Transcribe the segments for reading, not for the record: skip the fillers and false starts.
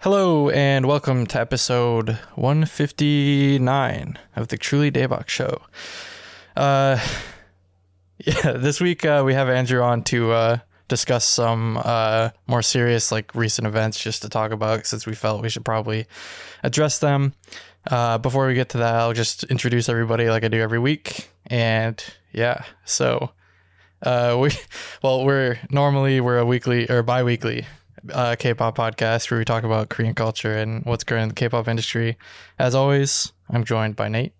Hello and welcome to episode 159 of the Truly Daebak Show. This week we have Andrew on to discuss some more serious, recent events, just to talk about, since we felt we should probably address them. Before we get to that, I'll just introduce everybody like I do every week. And so we're a weekly or bi-weekly K-pop podcast where we talk about Korean culture and what's going on in the K-pop industry. As always, I'm joined by Nate.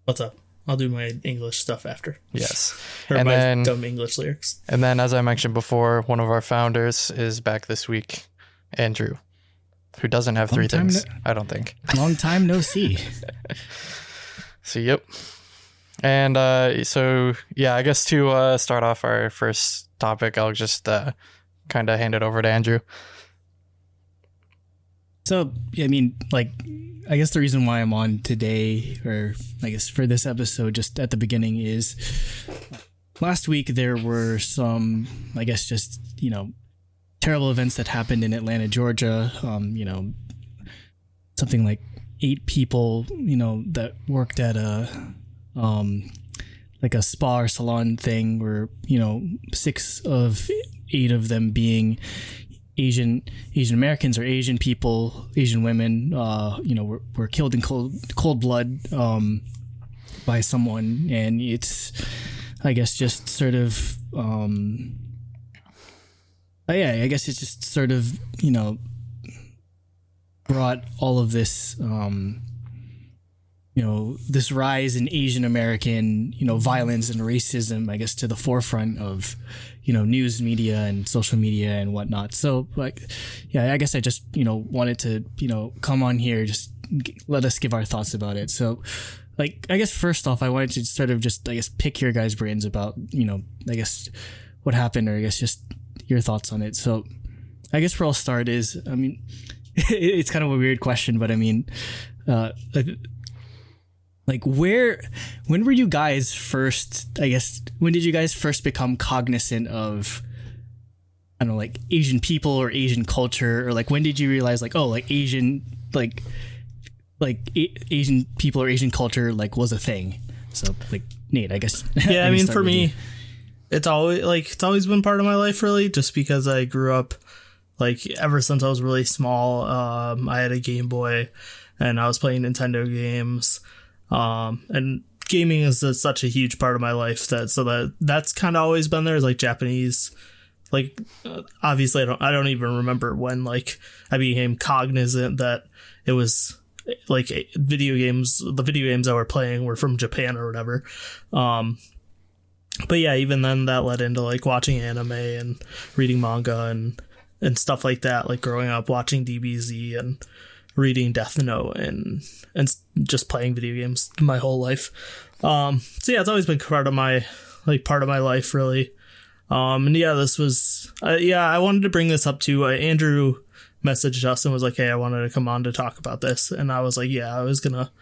What's up? I'll do my English stuff after. Yes. Or and my then dumb English lyrics. And then, as I mentioned before, one of our founders is back this week, Andrew, who doesn't have three things, I don't think. Long time no see. So, yep. And I guess to start off our first topic, I'll just kind of hand it over to Andrew. So, I guess the reason why I'm on today, or I guess for this episode, just at the beginning, is last week there were some, terrible events that happened in Atlanta, Georgia. Something like 8 people, that worked at a spa or salon thing, where 6 of 8 of them being Asian Americans or Asian people, Asian women, were killed in cold blood by someone. And it's, I guess, just sort of, I guess it's just sort of, brought all of this, this rise in Asian American, violence and racism, I guess, to the forefront of, news media and social media and whatnot. So, I guess I just, wanted to, come on here, just let us give our thoughts about it. So, I guess first off, I wanted to sort of just, pick your guys' brains about, what happened, or I guess just your thoughts on it. So, I guess where I'll start is, it's kind of a weird question, but when were you guys first, when did you guys first become cognizant of, Asian people or Asian culture, or when did you realize Asian, Asian people or Asian culture, was a thing? So, Nate, I guess. Yeah, for me, it's always been part of my life, really, just because I grew up, ever since I was really small. I had a Game Boy and I was playing Nintendo games. And gaming is such a huge part of my life that's kind of always been there. Is Japanese, obviously I don't even remember when I became cognizant that it was the video games I were playing were from Japan or whatever. But yeah, even then that led into watching anime and reading manga and stuff like that, growing up watching DBZ and reading Death Note and just playing video games my whole life. So yeah, it's always been part of my life, really. This was I wanted to bring this up too. Andrew messaged us and was like, hey, I wanted to come on to talk about this, and I was like, I was gonna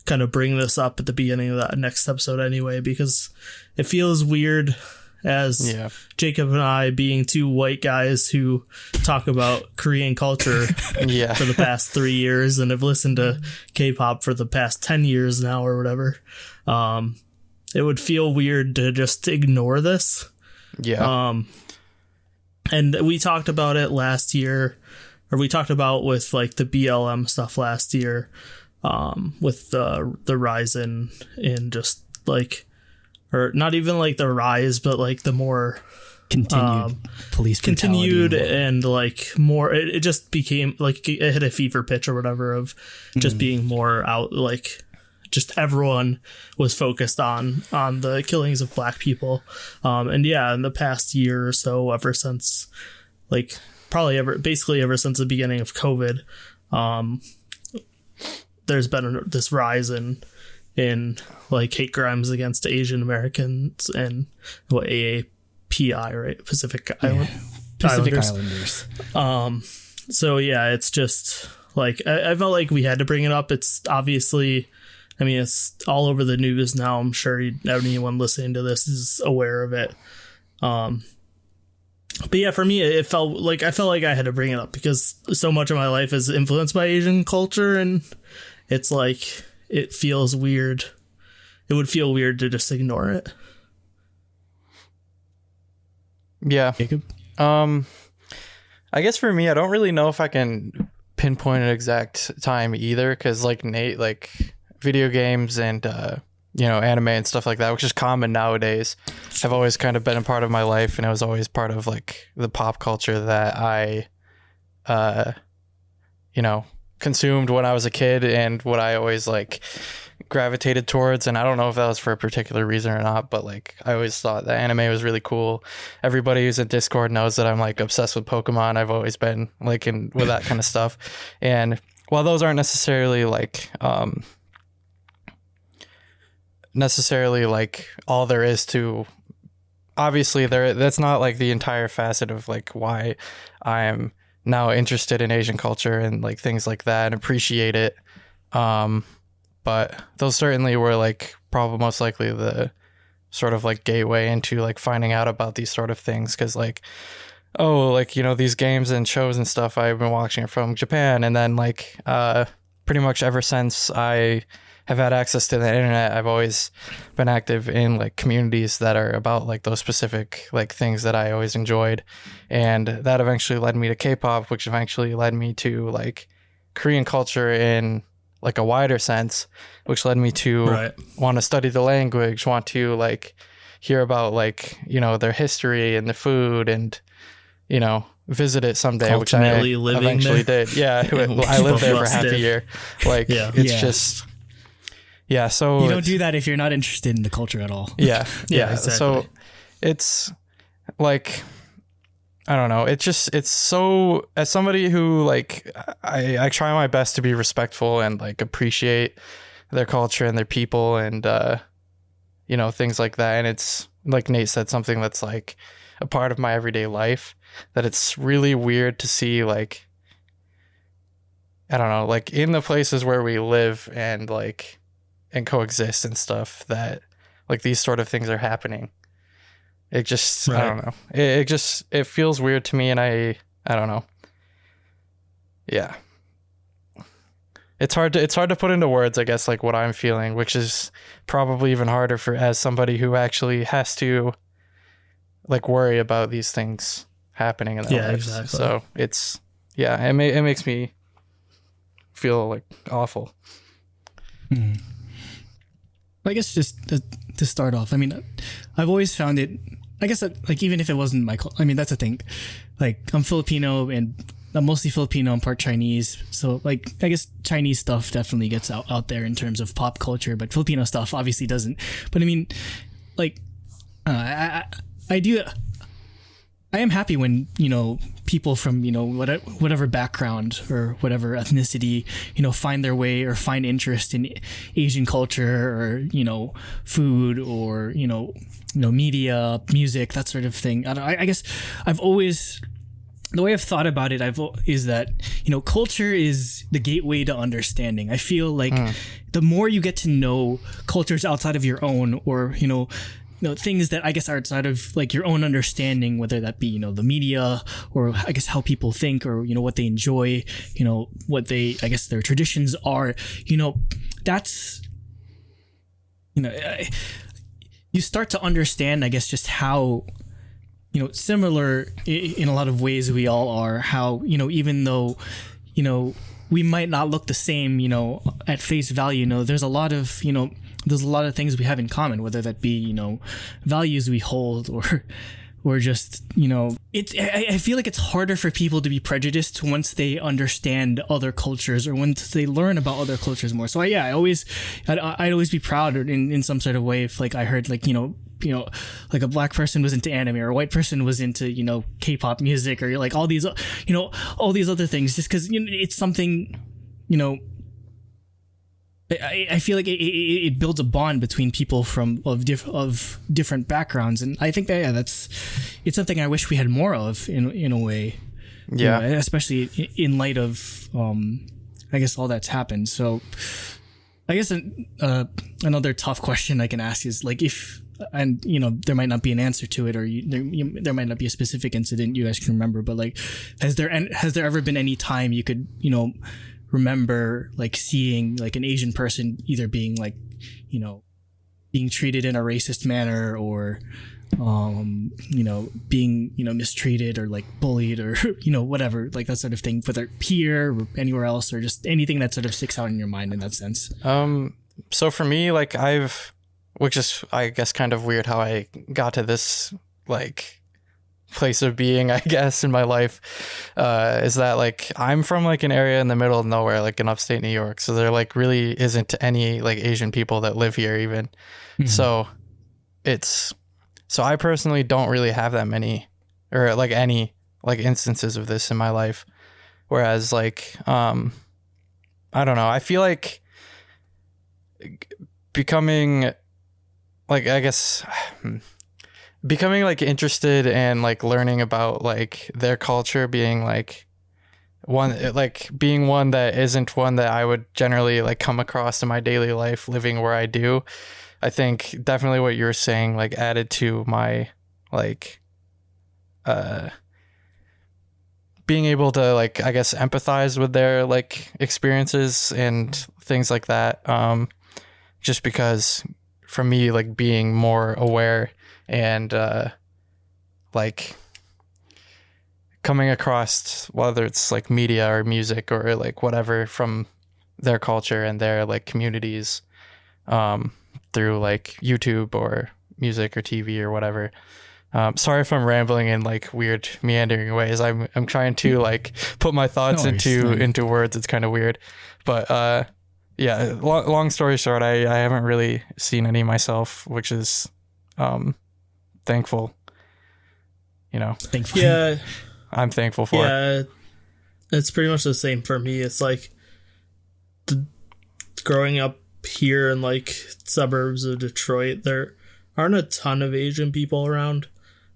kind of bring this up at the beginning of that next episode anyway, because it feels weird as Jacob and I being 2 white guys who talk about Korean culture for the past 3 years and have listened to K-pop for the past 10 years now or whatever. It would feel weird to just ignore this. Yeah. And we talked about it last year, or we talked about with the BLM stuff last year, with the rise in just or not even the rise, but the more continued police continued and more, it just became it hit a fever pitch or whatever of just being more out, just everyone was focused on the killings of Black people. And in the past year or so, ever since basically ever since the beginning of COVID, there's been this rise in hate crimes against Asian Americans and AAPI, right? Pacific Islanders. So yeah, it's just I felt like we had to bring it up. It's obviously, it's all over the news now. I'm sure anyone listening to this is aware of it. But yeah, for me, it felt like I had to bring it up because so much of my life is influenced by Asian culture, and it's like it feels weird. It would feel weird to just ignore it. Yeah. Jacob? I guess for me, I don't really know if I can pinpoint an exact time either, because like Nate, like video games and anime and stuff like that, which is common nowadays, have always kind of been a part of my life, and it was always part of like the pop culture that I consumed when I was a kid, and what I always like gravitated towards. And I don't know if that was for a particular reason or not, but like I always thought that anime was really cool. Everybody who's in Discord knows that I'm like obsessed with Pokemon. I've always been like with that kind of stuff. And while those aren't necessarily like all there is to, obviously that's not like the entire facet of like why I am now interested in Asian culture and like things like that and appreciate it. But those certainly were like probably most likely the sort of like gateway into like finding out about these sort of things. Cause like, these games and shows and stuff, I've been watching from Japan. And then like, pretty much ever since I have had access to the internet, I've always been active in like communities that are about like those specific like things that I always enjoyed. And that eventually led me to K-pop, which eventually led me to like Korean culture in like a wider sense, which led me to want to study the language, want to like hear about like, their history and the food and, visit it someday, which I eventually did. Yeah. I lived there for half a year. Like it's just, yeah. So you don't do that if you're not interested in the culture at all. Yeah. Yeah. Exactly. So it's like, I don't know. It's so, as somebody who like, I try my best to be respectful and like appreciate their culture and their people and, things like that. And it's like Nate said, something that's like a part of my everyday life, that it's really weird to see like, I don't know, like in the places where we live and like, and coexist and stuff, that like these sort of things are happening. It just, I don't know. It feels weird to me, and I don't know. Yeah. It's hard to put into words, I guess, like what I'm feeling, which is probably even harder as somebody who actually has to like worry about these things happening in their lives. Exactly. So it makes me feel like awful. I guess just to start off, I mean, I've always found it, I guess that, like, even if it wasn't that's the thing. Like, I'm Filipino and I'm mostly Filipino and part Chinese. So, like, I guess Chinese stuff definitely gets out there in terms of pop culture, but Filipino stuff obviously doesn't. But I mean, like, I am happy when, people from, whatever background or whatever ethnicity, find their way or find interest in Asian culture or, food or, media, music, that sort of thing. I guess I've always, the way I've thought about it, is that, culture is the gateway to understanding. I feel like the more you get to know cultures outside of your own, or, things that I guess are outside of like your own understanding, whether that be, the media, or I guess how people think, or, what they enjoy, what they, I guess their traditions are, that's, you start to understand, I guess, just how, similar in a lot of ways we all are, how, even though, we might not look the same, at face value, there's a lot of things we have in common, whether that be, values we hold, or just, I feel like it's harder for people to be prejudiced once they understand other cultures, or once they learn about other cultures more. So I'd always be proud in some sort of way if like I heard like, like a black person was into anime, or a white person was into, K-pop music, or like all these other things, just because, it's something, I feel like it builds a bond between people of different backgrounds, and I think that it's something I wish we had more of in a way. Yeah, especially in light of I guess all that's happened. So I guess another tough question I can ask is like, if and there might not be an answer to it, or there might not be a specific incident you guys can remember, but like, has there ever been any time you could remember like seeing like an Asian person either being like being treated in a racist manner, or being mistreated or like bullied, or whatever, like that sort of thing, whether here or anywhere else, or just anything that sort of sticks out in your mind in that sense? So for me, like which is I guess kind of weird how I got to this like place of being, I guess, in my life, is that like I'm from like an area in the middle of nowhere, like in upstate New York, so there like really isn't any like Asian people that live here even. So I personally don't really have that many or like any like instances of this in my life, whereas like I don't know, I feel like becoming like, I guess, becoming like interested and like learning about like their culture, being like one that isn't one that I would generally like come across in my daily life living where I do. I think definitely what you were saying like added to my like being able to like, I guess, empathize with their like experiences and things like that. Just because for me, like being more aware and like coming across whether it's like media or music or like whatever from their culture and their like communities through like YouTube or music or TV or whatever. Sorry if I'm rambling in like weird meandering ways. I'm trying to like put my thoughts into words. It's kind of weird, but yeah, long story short, I haven't really seen any myself, which is thankful. Thankful. Yeah, I'm thankful for it. Yeah, it's pretty much the same for me. It's like growing up here in like suburbs of Detroit, there aren't a ton of Asian people around.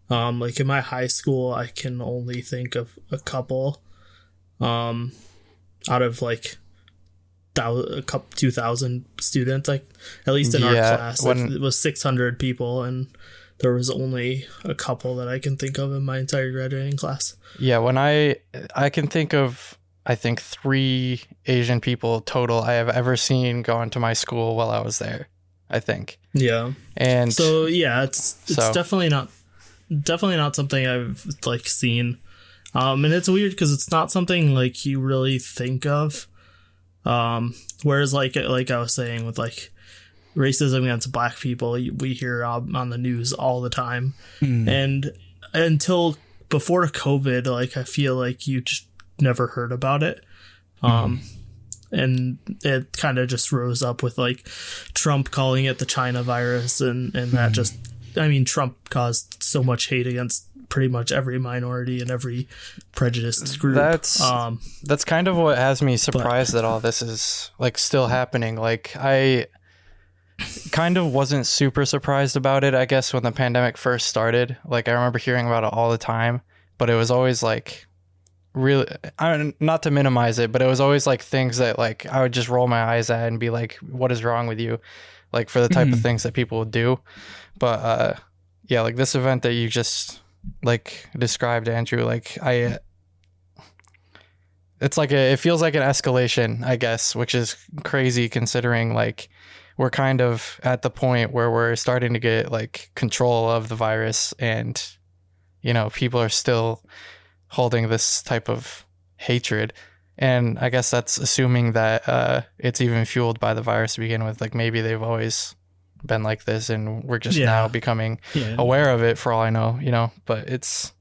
Like in my high school, I can only think of a couple out of like a couple 2,000 students, like at least in our class. It was 600 people, and there was only a couple that I can think of in my entire graduating class. Yeah, when I can think of, I think 3 Asian people total I have ever seen go into my school while I was there, I think. Yeah. And so yeah, it's definitely not something I've like seen. And it's weird because it's not something like you really think of. Whereas like I was saying with like racism against black people, we hear on the news all the time. And until before COVID, like I feel like you just never heard about it. And it kind of just rose up with like Trump calling it the China virus, and that just, I mean, Trump caused so much hate against pretty much every minority and every prejudiced group. That's kind of what has me surprised that all this is like still happening. Like I kind of wasn't super surprised about it, I guess, when the pandemic first started. Like I remember hearing about it all the time, but it was always like really, not to minimize it, but it was always like things that like I would just roll my eyes at and be like, what is wrong with you? Like for the type of things that people would do. But yeah, like this event that you just like described, Andrew, like it feels like an escalation, I guess, which is crazy considering like we're kind of at the point where we're starting to get like control of the virus, and people are still holding this type of hatred. And I guess that's assuming that it's even fueled by the virus to begin with. Like maybe they've always been like this and we're just now becoming aware of it for all I know, but it's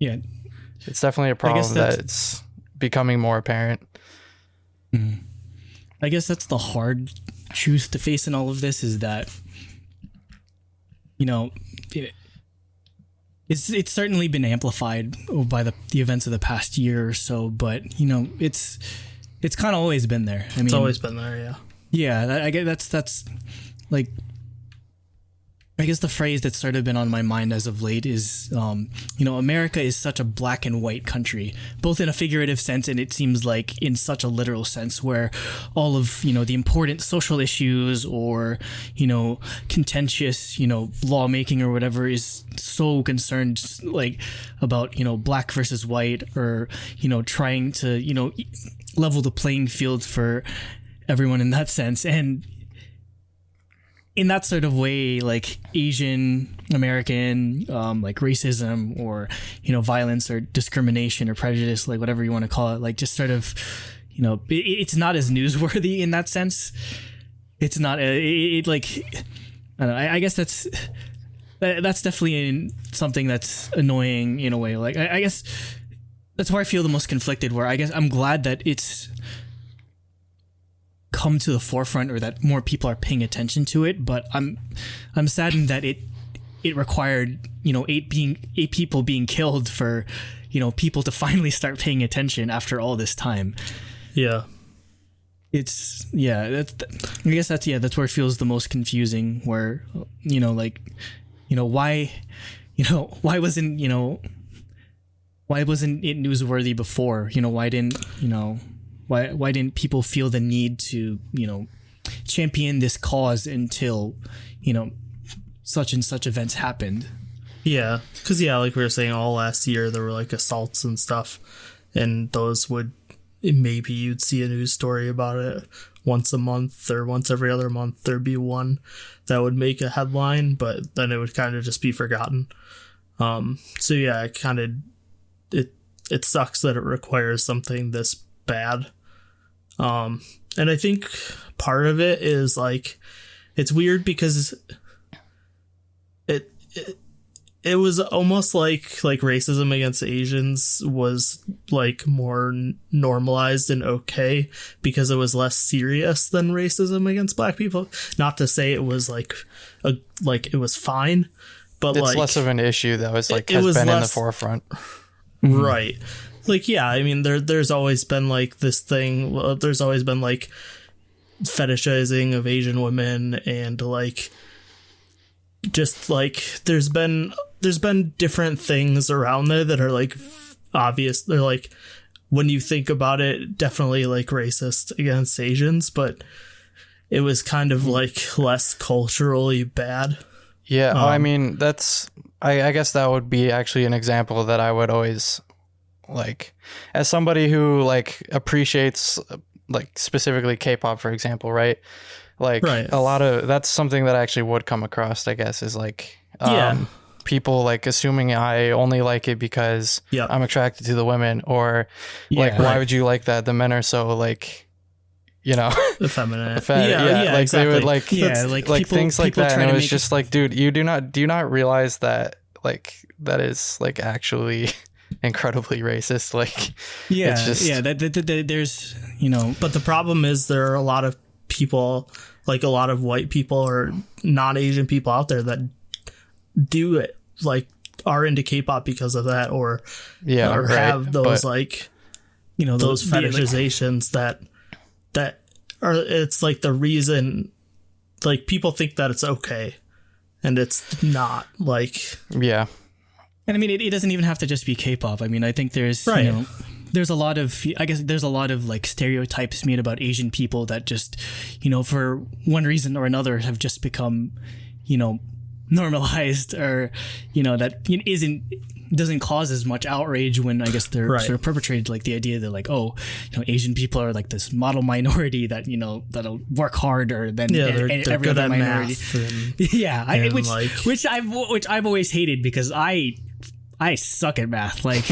definitely a problem that it's becoming more apparent. I guess that's the hard truth to face in all of this, is that it's certainly been amplified by the events of the past year or so, but it's kind of always been there. I mean, it's always been there. I get that's like I guess the phrase that's sort of been on my mind as of late is, America is such a black and white country, both in a figurative sense and it seems like in such a literal sense, where all of, the important social issues or, contentious, lawmaking or whatever is so concerned like about, black versus white or, trying to, level the playing field for everyone in that sense. And in that sort of way, like Asian American, like racism or, violence or discrimination or prejudice, like whatever you want to call it, like just sort of, it's not as newsworthy in that sense. It's not, like, I don't know, I guess that's definitely something that's annoying in a way. Like, I guess that's where I feel the most conflicted, where I guess I'm glad that it's come to the forefront or that more people are paying attention to it, but I'm saddened that it required eight people being killed for people to finally start paying attention after all this time. Yeah, I guess that's where it feels the most confusing, where why wasn't it newsworthy before? Why didn't people feel the need to, champion this cause until, such and such events happened? Yeah, because, like we were saying, all last year there were, like, assaults and stuff, and those maybe you'd see a news story about it once a month or once every other month. There'd be one that would make a headline, but then it would kind of just be forgotten. So, yeah, it sucks that it requires something this bad. And I think part of it is like, it's weird because it was almost like racism against Asians was like more normalized and okay because it was less serious than racism against black people. Not to say it was like it was fine, but it's less of an issue that was like has been in the forefront. Right. Like, yeah, I mean, there's always been like this thing. There's always been like fetishizing of Asian women and like just like there's been different things around there that are like obvious. They're like, when you think about it, definitely like racist against Asians, but it was kind of like less culturally bad. Yeah, I mean, I guess that would be actually an example that I would always like, as somebody who like appreciates like specifically K-pop, for example, right? Like right. A lot of that's something that actually would come across, I guess, is like people like assuming I only like it because I'm attracted to the women, or like why would you like that? The men are so like, effeminate. Like exactly. They would like people, things like that, and it was just like, dude, do you not realize that like that is like actually incredibly racist? Like, it's just there's but the problem is there are a lot of people, like a lot of white people or non-Asian people out there that do it, like are into K-pop because of that, or have those like those fetishizations that are, it's like the reason like people think that it's okay and it's not. Like, yeah. And I mean, it doesn't even have to just be K-pop. I mean, I think there's, there's a lot of like stereotypes made about Asian people that just, for one reason or another have just become, normalized, or, that doesn't cause as much outrage when I guess they're sort of perpetrated, like the idea that like, Asian people are like this model minority that, that'll work harder than every other minority. Which I've always hated because I suck at math. Like,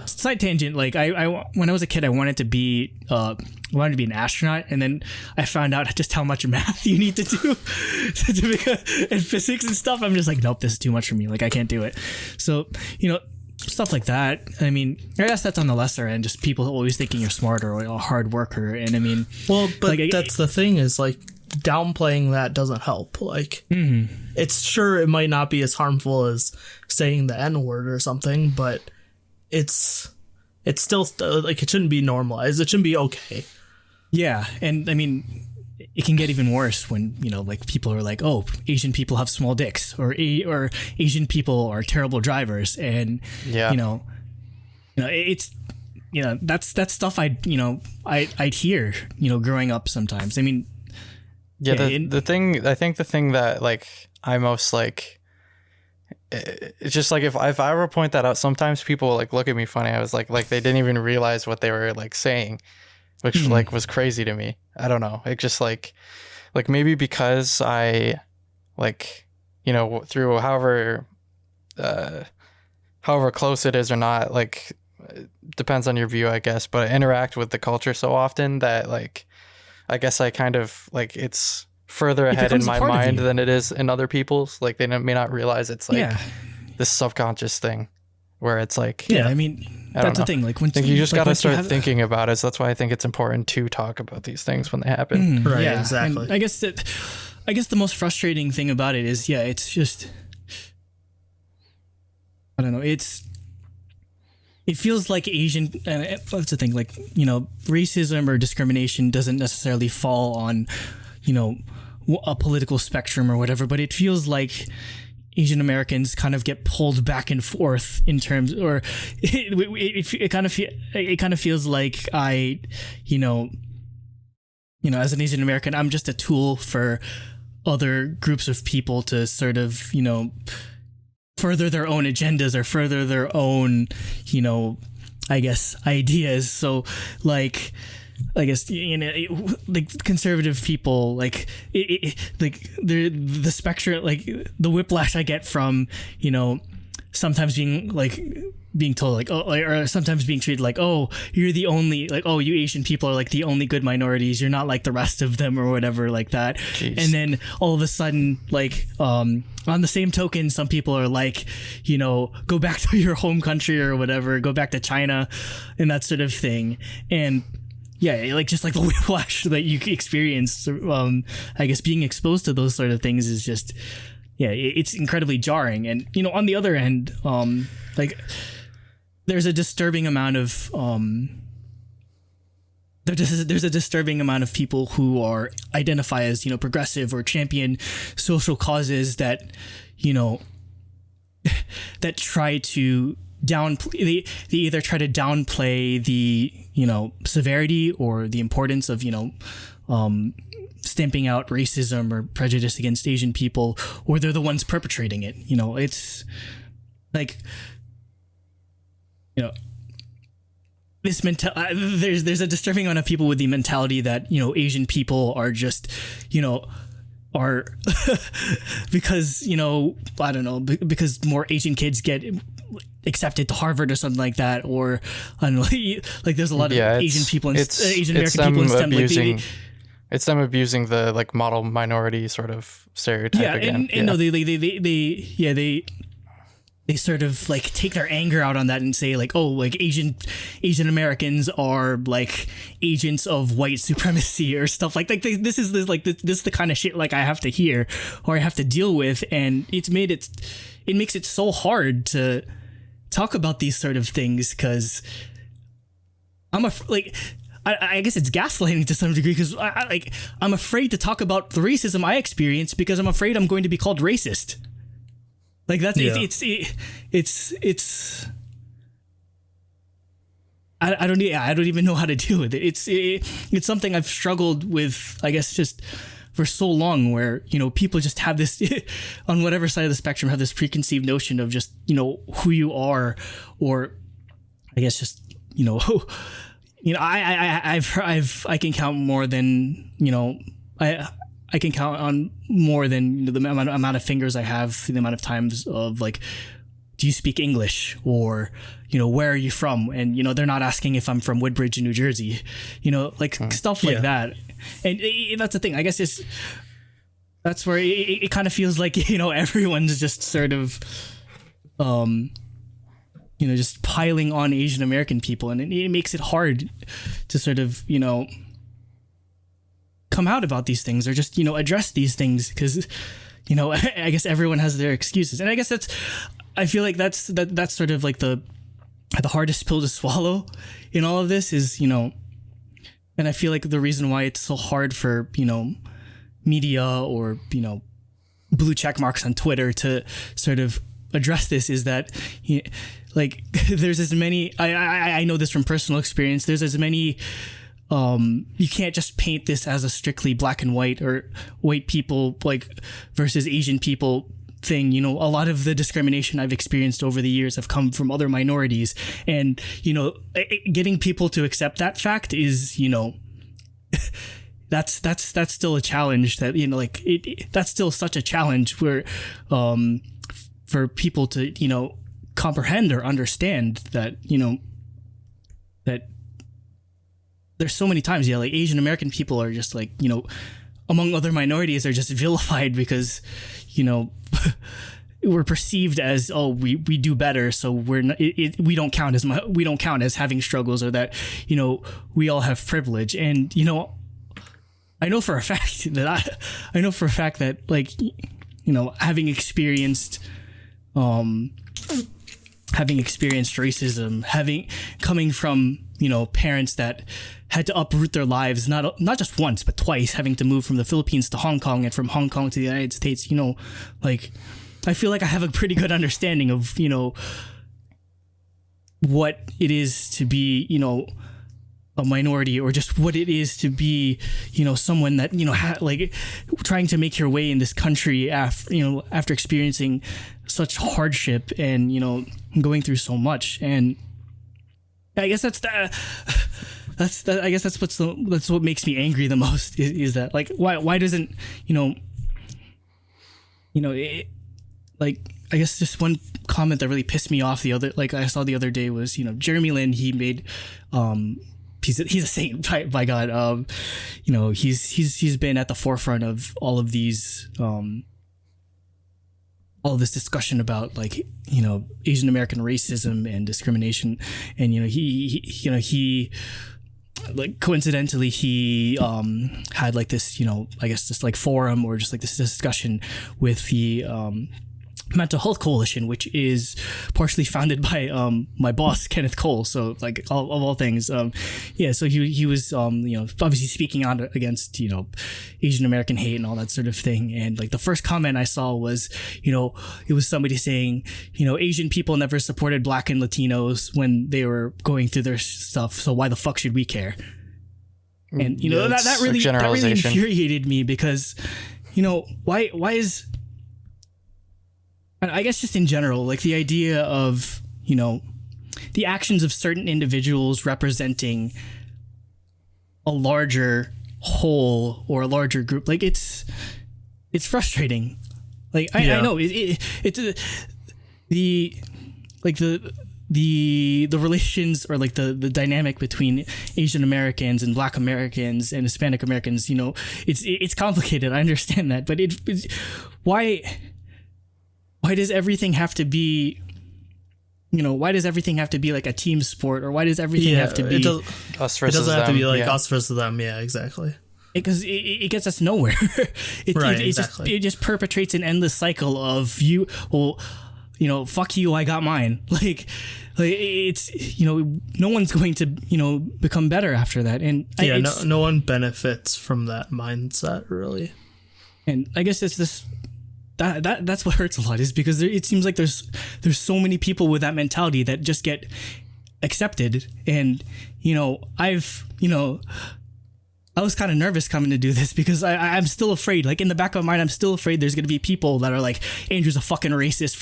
side tangent. Like I when I was a kid, I wanted to be an astronaut, and then I found out just how much math you need to do and physics and stuff. I'm just like, nope, this is too much for me. Like, I can't do it. So, stuff like that. I mean, I guess that's on the lesser end, just people always thinking you're smart or a hard worker. And I mean, well, but like, that's the thing is like, downplaying that doesn't help. Like, it's sure it might not be as harmful as saying the N-word or something, but it's still like, it shouldn't be normalized. It shouldn't be okay. Yeah, and I mean, it can get even worse when, like people are like, oh, Asian people have small dicks, or Asian people are terrible drivers. And, it's, that's stuff I'd hear, growing up sometimes. I mean, the thing that like I most like, it's just like if I ever point that out, sometimes people like look at me funny. I was like they didn't even realize what they were like saying, which like was crazy to me. I don't know. It just like maybe because I like, through however close it is or not, like it depends on your view, I guess, but I interact with the culture so often that like I guess I kind of like it's further ahead in my mind than it is in other people's. Like they may not realize it's like this subconscious thing where it's like I mean, that's the thing. Like when you just got to start thinking about it. So that's why I think it's important to talk about these things when they happen. Right. Yeah, exactly. And I guess the most frustrating thing about it is, it's just, I don't know. It feels like Asian, and that's the thing, like, racism or discrimination doesn't necessarily fall on, a political spectrum or whatever, but it feels like Asian Americans kind of get pulled back and forth in terms, or it kind of feels like I, as an Asian American, I'm just a tool for other groups of people to sort of, further their own agendas or further their own, I guess, ideas. So like, I guess, like conservative people, like like the spectrum, like the whiplash I get from, sometimes being told like, oh, or sometimes being treated like, oh, you're the only, like, oh, you Asian people are like the only good minorities, you're not like the rest of them or whatever like that. Jeez. And then all of a sudden, like, on the same token, some people are like, go back to your home country or whatever, go back to China and that sort of thing. And like just like the whiplash that you experienced, I guess being exposed to those sort of things is just, it's incredibly jarring. And, on the other end, like there's a disturbing amount of, there's a disturbing amount of people who are identify as, progressive or champion social causes that, that try to they either try to downplay the, severity or the importance of, stamping out racism or prejudice against Asian people, or they're the ones perpetrating it. It's like, this there's a disturbing amount of people with the mentality that, Asian people are just, are because, I don't know, because more Asian kids get accepted to Harvard or something like that, or I don't know, like there's a lot of Asian people and Asian American people in STEM, like it's them abusing the like model minority sort of stereotype again. And no, they sort of like take their anger out on that and say like, oh, like Asian Americans are like agents of white supremacy or stuff like this is the kind of shit like I have to hear or I have to deal with, and it makes it so hard to talk about these sort of things because I guess it's gaslighting to some degree because I'm afraid to talk about the racism I experience because I'm afraid I'm going to be called racist. Like that's it's I don't even know how to deal with it. It's something I've struggled with, I guess, just for so long, where people just have this on whatever side of the spectrum have this preconceived notion of just who you are, or I guess just I can count more than I can count on more than the amount of fingers I have, the amount of times of like, do you speak English, or where are you from? And they're not asking if I'm from Woodbridge in New Jersey, stuff like that. And that's the thing, I guess that's where it kind of feels like everyone's just sort of just piling on Asian American people, and it makes it hard to sort of come out about these things or just address these things because I guess everyone has their excuses, and I guess I feel like that's sort of like the hardest pill to swallow in all of this is and I feel like the reason why it's so hard for, media or, blue check marks on Twitter to sort of address this is that, like, there's as many, I know this from personal experience, there's as many, you can't just paint this as a strictly black and white or white people like versus Asian people thing. A lot of the discrimination I've experienced over the years have come from other minorities, and getting people to accept that fact is that's still a challenge that that's still such a challenge where for people to comprehend or understand that that there's so many times like Asian American people are just like among other minorities are just vilified because we're perceived as, oh, we do better, so we're not, we don't count as having struggles, or that we all have privilege. And I know for a fact that like having experienced racism, coming from parents that had to uproot their lives not just once but twice, having to move from the Philippines to Hong Kong and from Hong Kong to the United States, like I feel like I have a pretty good understanding of what it is to be a minority, or just what it is to be someone that like trying to make your way in this country after experiencing such hardship and going through so much. And I guess that's what makes me angry the most is that, like, why doesn't like, I guess just one comment that really pissed me off I saw the other day was Jeremy Lin. He made he's a saint by God. He's been at the forefront of all of these all this discussion about like Asian American racism and discrimination, and he like coincidentally he had like this I guess just like forum or just like this discussion with the Mental Health Coalition, which is partially founded by my boss Kenneth Cole. So like of all things, so he was obviously speaking out against Asian American hate and all that sort of thing. And like the first comment I saw was it was somebody saying Asian people never supported Black and Latinos when they were going through their stuff, so why the fuck should we care? And that really infuriated me, because why is, I guess just in general, like the idea of, the actions of certain individuals representing a larger whole or a larger group, like it's frustrating. Like I know it's the relations or like the dynamic between Asian Americans and Black Americans and Hispanic Americans, it's complicated. I understand that, but it's why does everything have to be like a team sport, or why does everything have to be us versus them? It doesn't have to be like us versus them. Yeah, exactly. Because it gets us nowhere. Exactly. It just perpetrates an endless cycle of fuck you, I got mine. Like it's no one's going to become better after that. And no one benefits from that mindset, really. And I guess it's this. That's what hurts a lot, is because it seems like there's so many people with that mentality that just get accepted. And I was kind of nervous coming to do this because I'm still afraid, like in the back of my mind, I'm still afraid there's going to be people that are like, Andrew's a fucking racist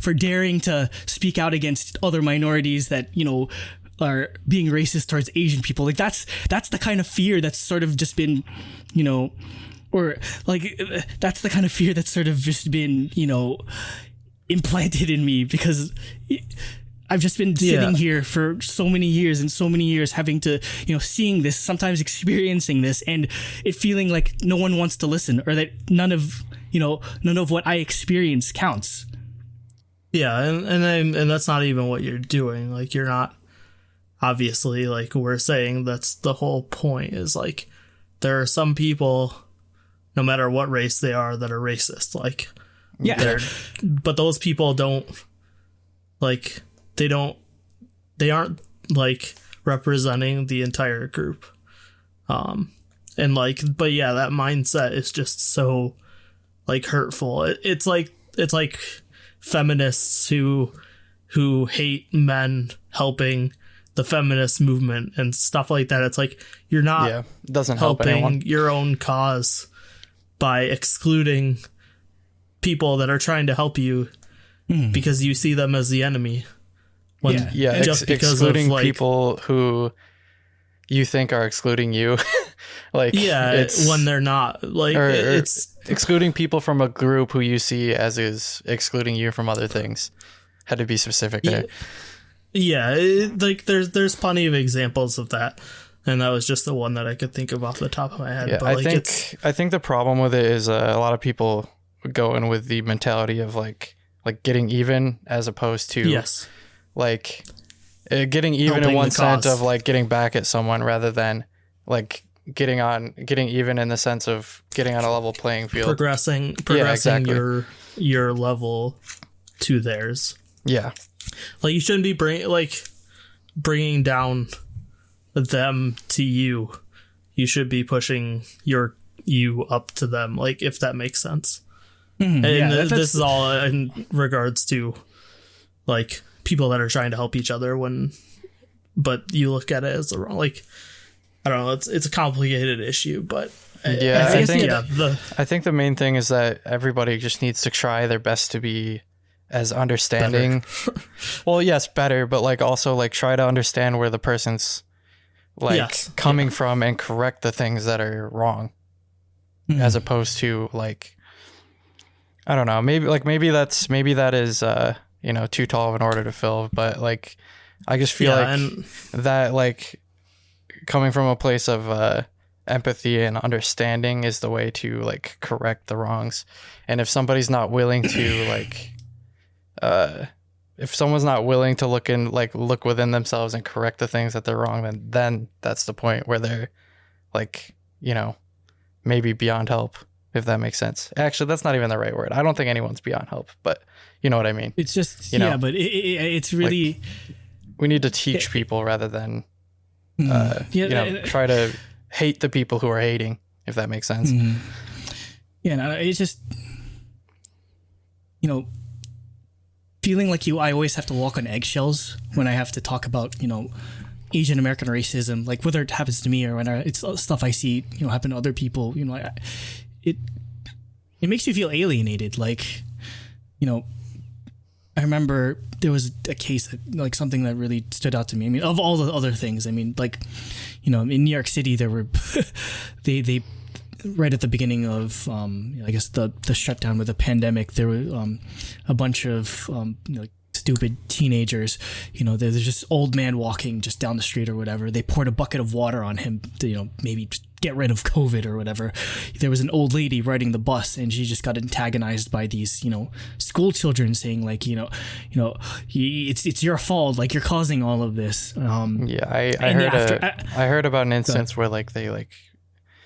for daring to speak out against other minorities that are being racist towards Asian people. Like that's the kind of fear that's sort of just been or like that's the kind of fear that's sort of just been implanted in me, because I've just been sitting here for so many years having to seeing this, sometimes experiencing this, and it feeling like no one wants to listen, or that none of what I experience counts. Yeah, and that's not even what you're doing. Like, you're not, obviously, like we're saying, that's the whole point, is like there are some people, no matter what race they are, that are racist. Like, but those people don't, like, they aren't like representing the entire group. And like, but yeah, that mindset is just so like hurtful. It's like feminists who hate men helping the feminist movement and stuff like that. It's like, you're not doesn't help helping anyone. your own cause by excluding people that are trying to help you because you see them as the enemy. When just because excluding of like people who you think are excluding you. Like, it's when they're not, like, it's excluding people from a group who you see as is excluding you from other things. Had to be specific there. Like there's plenty of examples of that, and that was just the one that I could think of off the top of my head. Yeah, but I think the problem with it is a lot of people go in with the mentality of like getting even, as opposed to like getting even helping in one the sense cause. of like getting back at someone, rather than like getting even in the sense of getting on a level playing field, progressing exactly. your level to theirs. Yeah, like you shouldn't be bringing down them to you. You should be pushing you up to them, like, if that makes sense. And this is all in regards to like people that are trying to help each other, but you look at it as the wrong, like, I don't know, it's a complicated issue, but I think the main thing is that everybody just needs to try their best to be as understanding. Well, yes, better, but like also like try to understand where the person's like coming from and correct the things that are wrong, as opposed to like, I don't know, maybe that is too tall of an order to fill, but like I just feel that like coming from a place of empathy and understanding is the way to like correct the wrongs. And if somebody's not willing to like if someone's not willing to look within themselves and correct the things that they're wrong, then that's the point where they're like, maybe beyond help, if that makes sense. Actually, that's not even the right word. I don't think anyone's beyond help, but you know what I mean. It's just but it's really like, we need to teach people rather than try to hate the people who are hating, if that makes sense. It's just feeling like I always have to walk on eggshells when I have to talk about Asian American racism, like whether it happens to me or when it's stuff I see happen to other people. It makes you feel alienated. Like I remember there was a case that, like, something that really stood out to me. I mean, of all the other things, I mean, like, in New York City, there were they right at the beginning of I guess the shutdown with the pandemic, there were a bunch of stupid teenagers. There's just old man walking just down the street or whatever. They poured a bucket of water on him to maybe just get rid of COVID or whatever. There was an old lady riding the bus, and she just got antagonized by these school children saying like it's your fault, like you're causing all of this. I heard about an instance where like they like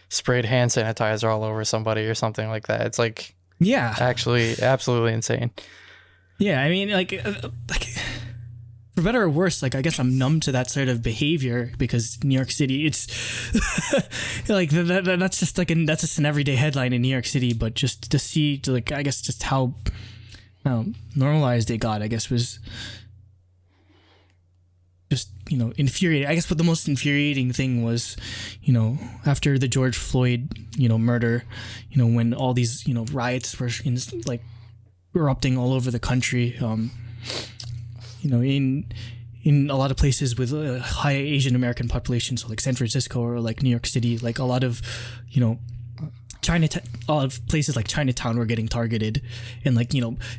sprayed hand sanitizer all over somebody or something like that. It's like actually absolutely insane. Yeah, I mean, like for better or worse, like I guess I'm numb to that sort of behavior because New York City, it's like that's just an everyday headline in New York City. But just to see, I guess just how normalized it got, I guess was just infuriating. I guess what the most infuriating thing was, after the George Floyd murder, when all these riots were erupting all over the country, in a lot of places with a high Asian American population, so like San Francisco or like New York City, like a lot of a lot of places like Chinatown were getting targeted, and like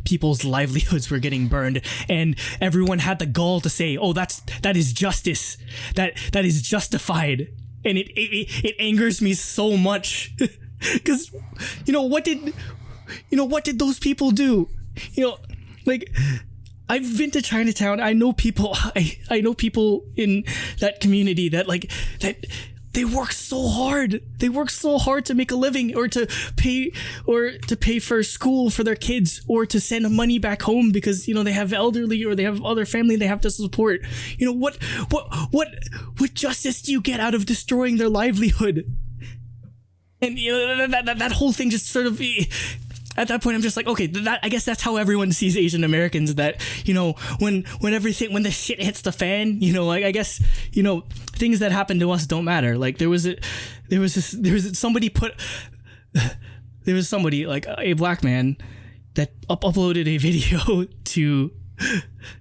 people's livelihoods were getting burned, and everyone had the gall to say, "Oh, that is justice, that is justified," and it angers me so much because what did those people do? Like, I've been to Chinatown. I know people. I know people in that community that they work so hard. They work so hard to make a living, or to pay for school for their kids, or to send money back home because, you know, they have elderly or they have other family they have to support. You know, what justice do you get out of destroying their livelihood? And, you know, that whole thing just sort of, at that point, I'm just like, okay, I guess that's how everyone sees Asian Americans. That, you know, when the shit hits the fan, you know, like, I guess, you know, things that happen to us don't matter. Like, there was somebody like a black man that uploaded a video to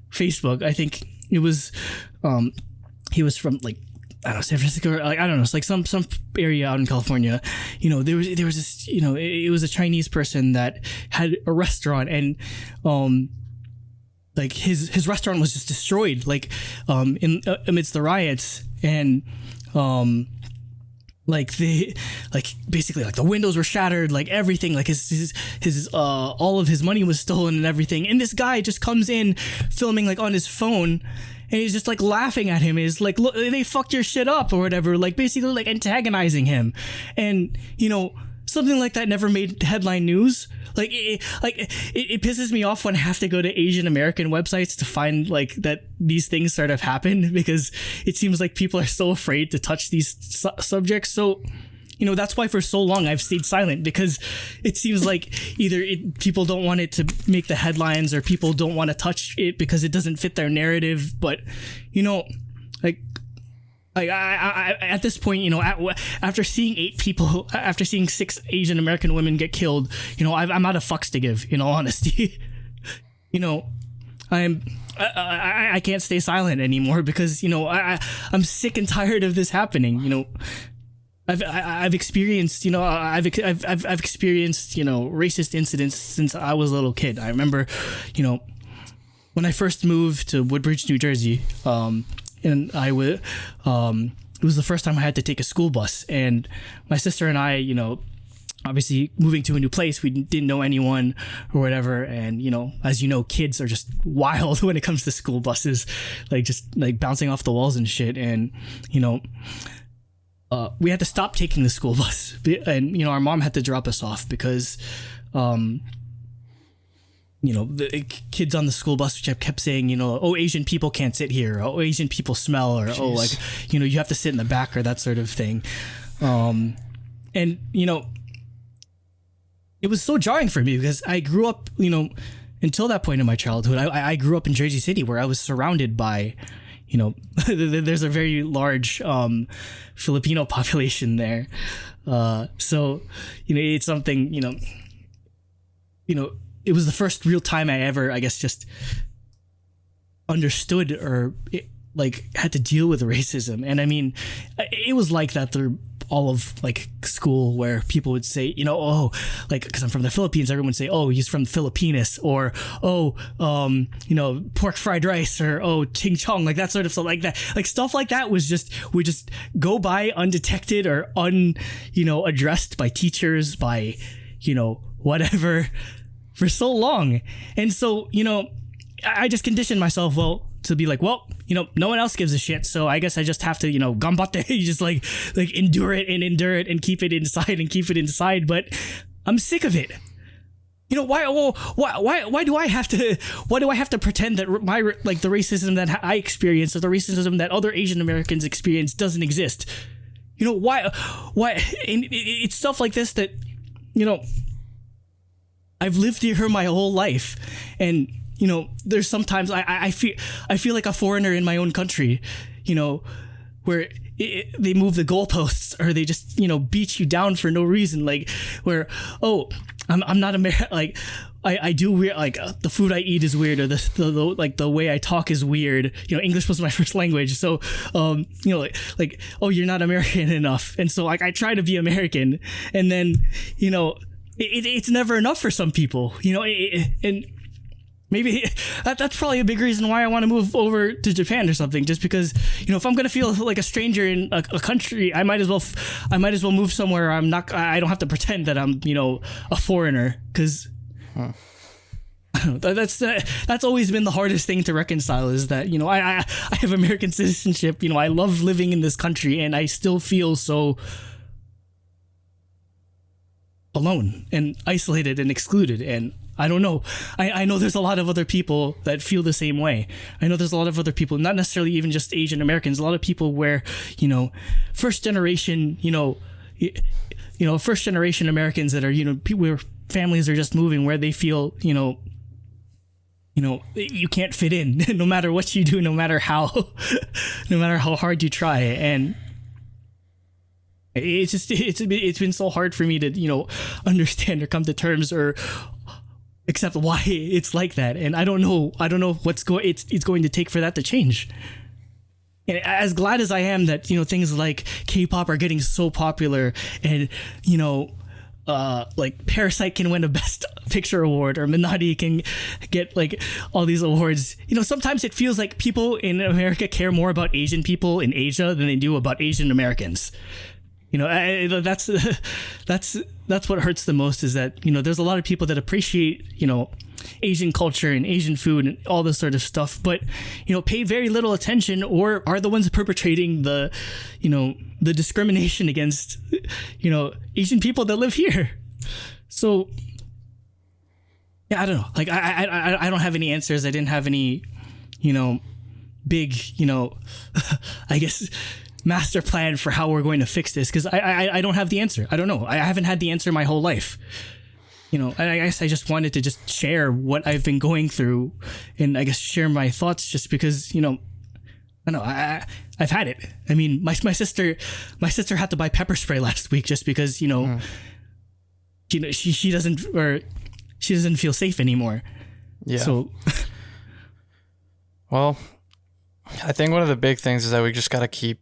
Facebook. I think it was, he was from, like, I don't know, San Francisco, or, like, I don't know, it's like some area out in California. You know, there was this, you know, it was a Chinese person that had a restaurant, and like his restaurant was just destroyed, like amidst the riots, and like basically like the windows were shattered, like everything, like his all of his money was stolen and everything. And this guy just comes in filming like on his phone, and he's just like laughing at him. He's like, look, they fucked your shit up or whatever, like basically like antagonizing him. And, you know, something like that never made headline news. Like it pisses me off when I have to go to Asian American websites to find like that these things sort of happen, because it seems like people are so afraid to touch these subjects. So, you know, that's why for so long I've stayed silent, because it seems like either people don't want it to make the headlines, or people don't want to touch it because it doesn't fit their narrative. But, you know, like I at this point, you know, after seeing 6 Asian American women get killed, you know, I'm out of fucks to give, in all honesty. You know, I can't stay silent anymore, because, you know, I'm sick and tired of this happening. You know, I've experienced, you know, I've experienced, you know, racist incidents since I was a little kid. I remember, you know, when I first moved to Woodbridge, New Jersey, and it was the first time I had to take a school bus, and my sister and I, you know, obviously moving to a new place, we didn't know anyone or whatever. And, you know, as you know, kids are just wild when it comes to school buses, like just like bouncing off the walls and shit. And, you know, we had to stop taking the school bus, and, you know, our mom had to drop us off because, you know, the kids on the school bus kept saying, you know, oh, Asian people can't sit here. Oh, Asian people smell, or, oh, like, you know, you have to sit in the back, or that sort of thing. And, you know, it was so jarring for me, because I grew up, you know, until that point in my childhood, I grew up in Jersey City, where I was surrounded by, you know, there's a very large Filipino population there. So, you know, it's something, you know, it was the first real time I ever, I guess, just understood or like had to deal with racism. And I mean, it was like that through all of like school, where people would say, you know, oh, like, because I'm from the Philippines, everyone would say, oh, he's from Filipinas, or, oh, you know, pork fried rice, or, oh, ching chong, like that sort of stuff, like that, like stuff like that would just go by undetected or you know, addressed by teachers, by, you know, whatever, for so long. And so, you know, I just conditioned myself, well, to be like, well, you know, no one else gives a shit, so I guess I just have to, you know, ganbatte, just like endure it and keep it inside. But I'm sick of it. You know, why do I have to pretend that my, like, the racism that I experience, or the racism that other Asian Americans experience, doesn't exist? You know, why and it's stuff like this that, you know, I've lived here my whole life, and, you know, there's sometimes I feel like a foreigner in my own country, you know, where they move the goalposts, or they just, you know, beat you down for no reason, like, where, oh, I'm not American, like, I do weird, like, the food I eat is weird, or the like the way I talk is weird. You know, English was my first language, so you know, like, oh, you're not American enough, and so, like, I try to be American, and then, you know, it's never enough for some people, you know, and maybe that's probably a big reason why I want to move over to Japan or something, just because, you know, if I'm going to feel like a stranger in a country, I might as well move somewhere I don't have to pretend that I'm, you know, a foreigner, because That's always been the hardest thing to reconcile, is that, you know, I have American citizenship, you know, I love living in this country, and I still feel so alone and isolated and excluded. And I don't know. I know there's a lot of other people that feel the same way. I know there's a lot of other people, not necessarily even just Asian Americans, a lot of people where, you know, first generation Americans that are, you know, people where families are just moving, where they feel, you know, you can't fit in no matter what you do, no matter how hard you try. And it's been so hard for me to, you know, understand or come to terms or accept why it's like that. And I don't know it's going to take for that to change. And as glad as I am that, you know, things like K-pop are getting so popular, and, you know, like Parasite can win a Best Picture award, or Minari can get like all these awards. You know, sometimes it feels like people in America care more about Asian people in Asia than they do about Asian Americans. You know, that's what hurts the most, is that, you know, there's a lot of people that appreciate, you know, Asian culture and Asian food and all this sort of stuff, but, you know, pay very little attention, or are the ones perpetrating the, you know, the discrimination against, you know, Asian people that live here. So yeah, I don't know. Like, I don't have any answers. I didn't have any, you know, big, you know, I guess, master plan for how we're going to fix this, because I don't have the answer. I don't know. I haven't had the answer my whole life. You know, I guess I just wanted to just share what I've been going through, and I guess share my thoughts, just because, you know, I don't know, I've had it. I mean, my sister had to buy pepper spray last week just because, you know, she doesn't feel safe anymore. Yeah. So, well, I think one of the big things is that we just got to keep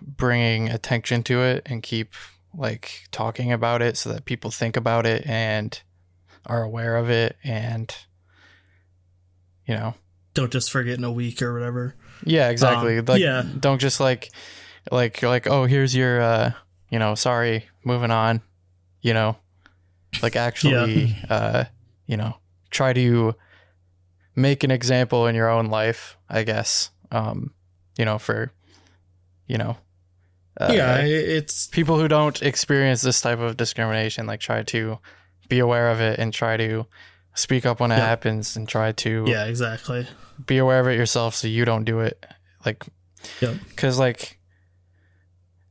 bringing attention to it and keep like talking about it, so that people think about it and are aware of it, and, you know, don't just forget in a week or whatever. Yeah, exactly. Don't just like you're like, oh, here's your you know, sorry, moving on, you know, like actually you know, try to make an example in your own life, I guess. You know, for, you know, it's people who don't experience this type of discrimination, like, try to be aware of it and try to speak up when it happens, and try to exactly be aware of it yourself so you don't do it. Like, because like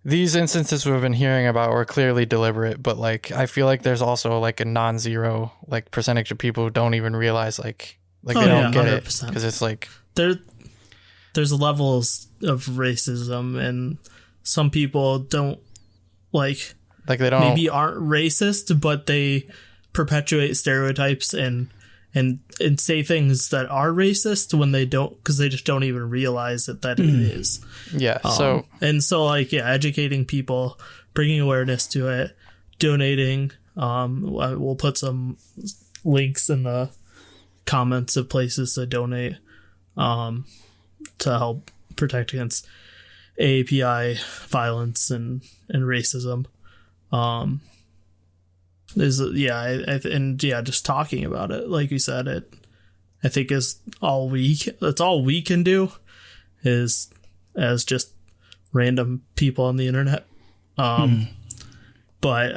these instances we've been hearing about were clearly deliberate, but like I feel like there's also like a non-zero like percentage of people who don't even realize like they don't get 100%. It, because it's like there's levels of racism, and some people don't like they don't maybe aren't racist, but they perpetuate stereotypes and say things that are racist when they don't, because they just don't even realize that it is. Yeah. So educating people, bringing awareness to it, donating. We'll put some links in the comments of places to donate to help protect against AAPI violence and racism. Just talking about it, like you said, I think that's all we can do is as just random people on the internet. But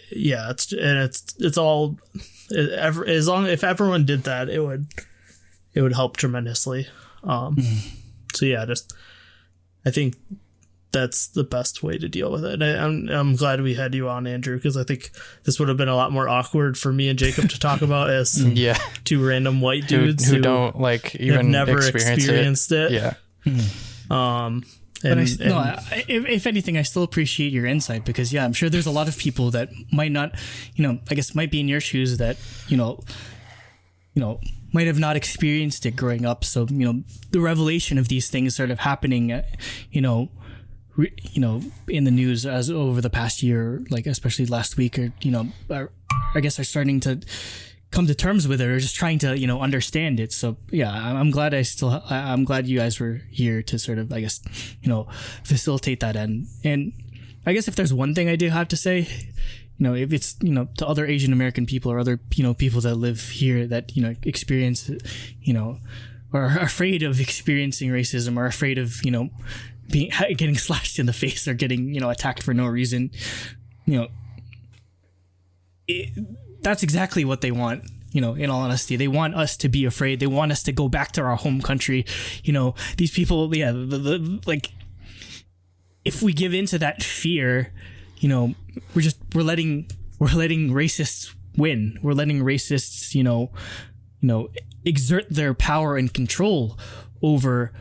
it's all as long if everyone did that, it would help tremendously. I think that's the best way to deal with it. I'm glad we had you on, Andrew, because I think this would have been a lot more awkward for me and Jacob to talk about as two random white dudes who don't like even have never experienced it. Yeah. If anything, I still appreciate your insight, because I'm sure there's a lot of people that might not, might be in your shoes that, might have not experienced it growing up. So, the revelation of these things sort of happening, in the news as over the past year, like especially last week, or, I guess are starting to come to terms with it, or just trying to, understand it. So I'm glad I'm glad you guys were here to sort of, I guess, facilitate that end. And I guess if there's one thing I do have to say, if it's, to other Asian American people or other, people that live here that, experience, or are afraid of experiencing racism or afraid of, getting slashed in the face or getting, attacked for no reason, that's exactly what they want. In all honesty, they want us to be afraid. They want us to go back to our home country. These people, like, if we give into that fear, we're letting racists win. We're letting racists, exert their power and control over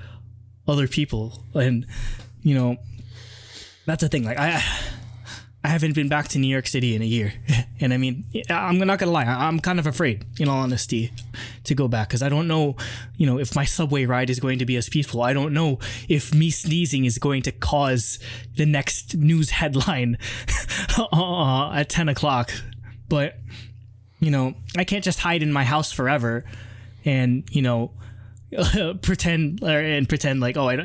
other people. And, that's the thing. Like, I haven't been back to New York City in a year. And I mean, I'm not going to lie. I'm kind of afraid, in all honesty, to go back because I don't know, if my subway ride is going to be as peaceful. I don't know if me sneezing is going to cause the next news headline at 10 o'clock. But, I can't just hide in my house forever and, pretend like I'm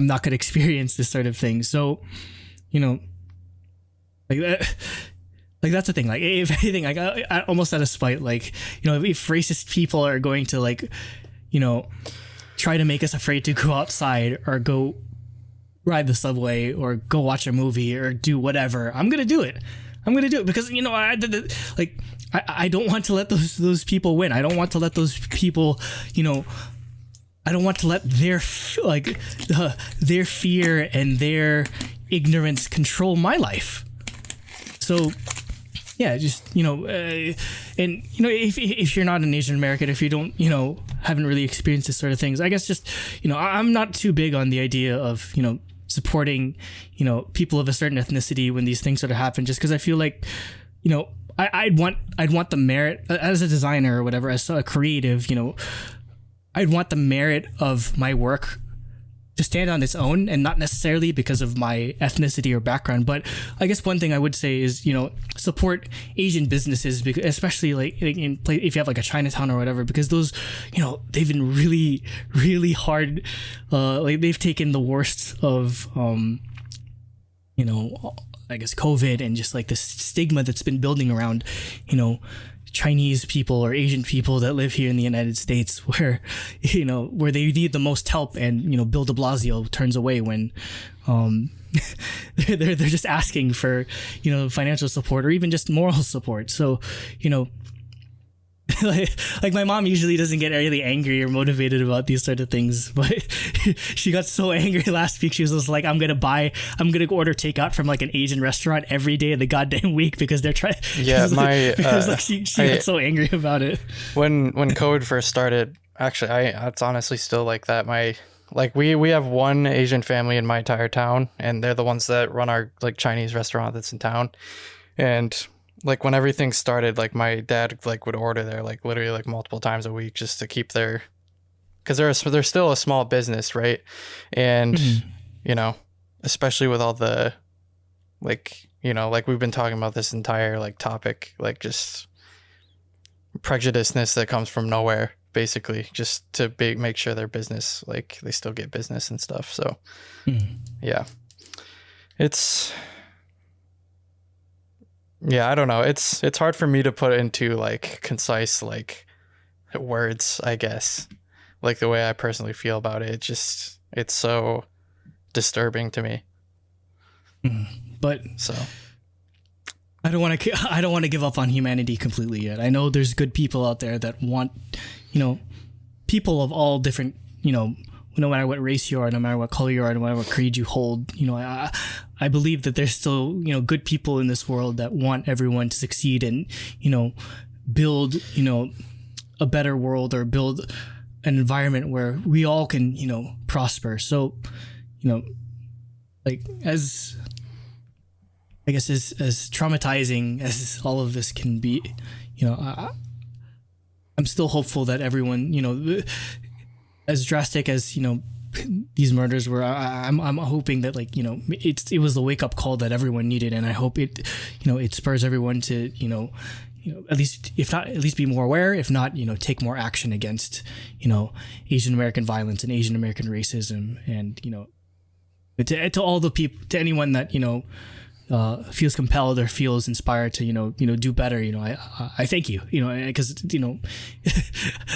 not gonna experience this sort of thing. So, like that, like that's the thing. Like if anything, like I almost out of spite, like if racist people are going to like, try to make us afraid to go outside or go ride the subway or go watch a movie or do whatever, I'm gonna do it. Because I don't want to let those people win. I don't want to let those people, I don't want to let their fear and their ignorance control my life. So, yeah, just if you're not an Asian American, if you don't, haven't really experienced this sort of things, I guess just I'm not too big on the idea of supporting people of a certain ethnicity when these things sort of happen, just because I feel like I'd want the merit as a designer or whatever, as a creative, I'd want the merit of my work to stand on its own and not necessarily because of my ethnicity or background. But I guess one thing I would say is, support Asian businesses, because especially like if you have like a Chinatown or whatever, because those, they've been really, really hard. Like they've taken the worst of, I guess COVID and just like the stigma that's been building around, Chinese people or Asian people that live here in the United States, where they need the most help, and Bill De Blasio turns away when they're just asking for financial support or even just moral support. So like my mom usually doesn't get really angry or motivated about these sort of things, but she got so angry last week. She was just like, I'm gonna order takeout from like an Asian restaurant every day of the goddamn week because they're trying. Yeah, she got so angry about it when COVID first started. Actually, it's honestly still like that. We have one Asian family in my entire town, and they're the ones that run our like Chinese restaurant that's in town. And like when everything started, like my dad like would order there like literally like multiple times a week just to keep their, because they're still a small business, right? And especially with all the like like we've been talking about this entire like topic, like just prejudiceness that comes from nowhere, basically, just to make sure their business, like they still get business and stuff. So yeah, I don't know. It's hard for me to put into like concise like words, I guess, like the way I personally feel about it. It's so disturbing to me. But so I don't want to give up on humanity completely yet. I know there's good people out there that want, people of all different, no matter what race you are, no matter what color you are, no matter what creed you hold, I believe that there's still, good people in this world that want everyone to succeed and, build, a better world or build an environment where we all can, prosper. So, like as traumatizing as all of this can be, I'm still hopeful that everyone, as drastic as these murders were, I'm hoping that it was the wake up call that everyone needed, and I hope it spurs everyone to at least be more aware, if not take more action against Asian American violence and Asian American racism, and to all the people, to anyone that feels compelled or feels inspired to do better, I thank you, because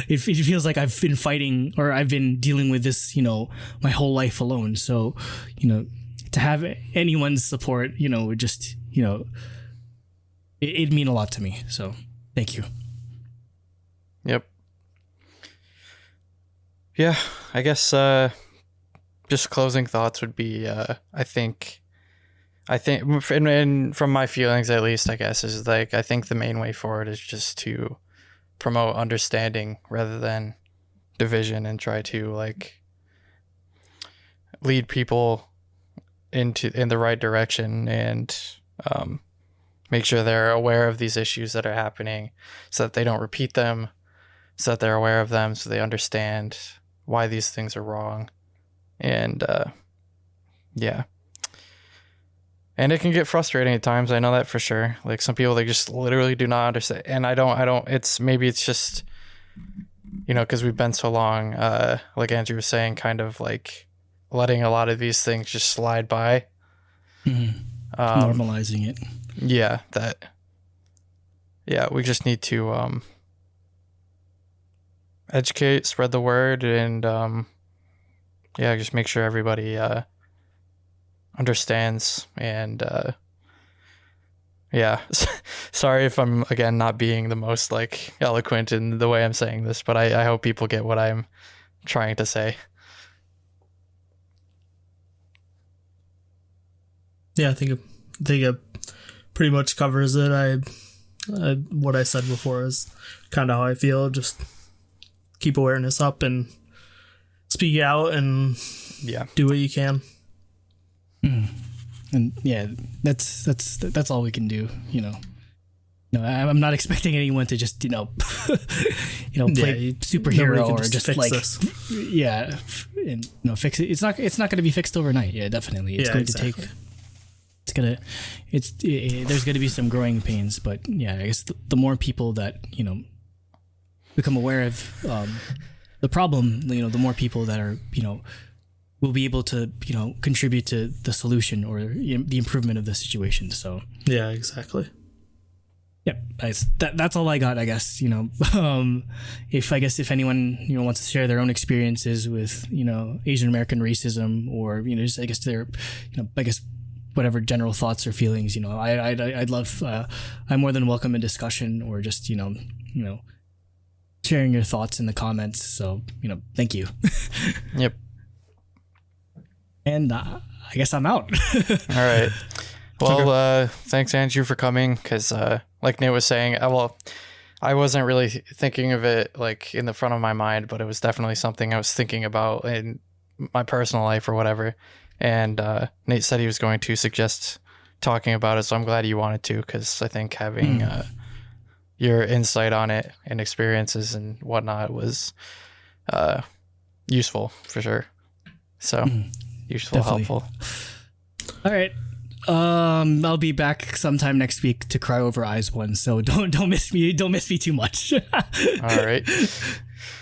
it feels like I've been fighting, or I've been dealing with this my whole life alone. So to have anyone's support would just it'd mean a lot to me. So thank you. Yep. Yeah, I guess just closing thoughts would be I think and from my feelings at least, I guess, is like I think the main way forward is just to promote understanding rather than division, and try to like lead people in the right direction, and make sure they're aware of these issues that are happening so that they don't repeat them, so that they're aware of them, so they understand why these things are wrong. And yeah. And it can get frustrating at times. I know that for sure. Like some people, they just literally do not understand. And I don't, it's just, because we've been so long, like Andrew was saying, kind of like letting a lot of these things just slide by. Mm-hmm. Normalizing it. Yeah. We just need to educate, spread the word, and just make sure everybody understands. And sorry if I'm again not being the most like eloquent in the way I'm saying this, but I hope people get what I'm trying to say. Yeah, I think it pretty much covers it. I what I said before is kind of how I feel. Just keep awareness up and speak out, and do what you can. And yeah, that's all we can do. No, I'm not expecting anyone to just play superhero or just like this. And fix it. It's not going to be fixed overnight. Yeah, definitely. It's going to take. There's going to be some growing pains, but yeah, I guess the more people that become aware of the problem, the more people that are will be able to contribute to the solution or the improvement of the situation. So yeah, exactly. Yep, that's all I got, I guess. If anyone wants to share their own experiences with Asian American racism, or just I guess their whatever general thoughts or feelings, I'd love. I'm more than welcome in discussion, or just sharing your thoughts in the comments. So thank you. Yep. And I guess I'm out. All right. Well, thanks, Andrew, for coming, because like Nate was saying, I wasn't really thinking of it like in the front of my mind, but it was definitely something I was thinking about in my personal life or whatever. And Nate said he was going to suggest talking about it, so I'm glad you wanted to, because I think having your insight on it and experiences and whatnot was useful for sure. So useful, definitely. Helpful. All right. I'll be back sometime next week to cry over Eyes One, so don't miss me. Don't miss me too much. All right.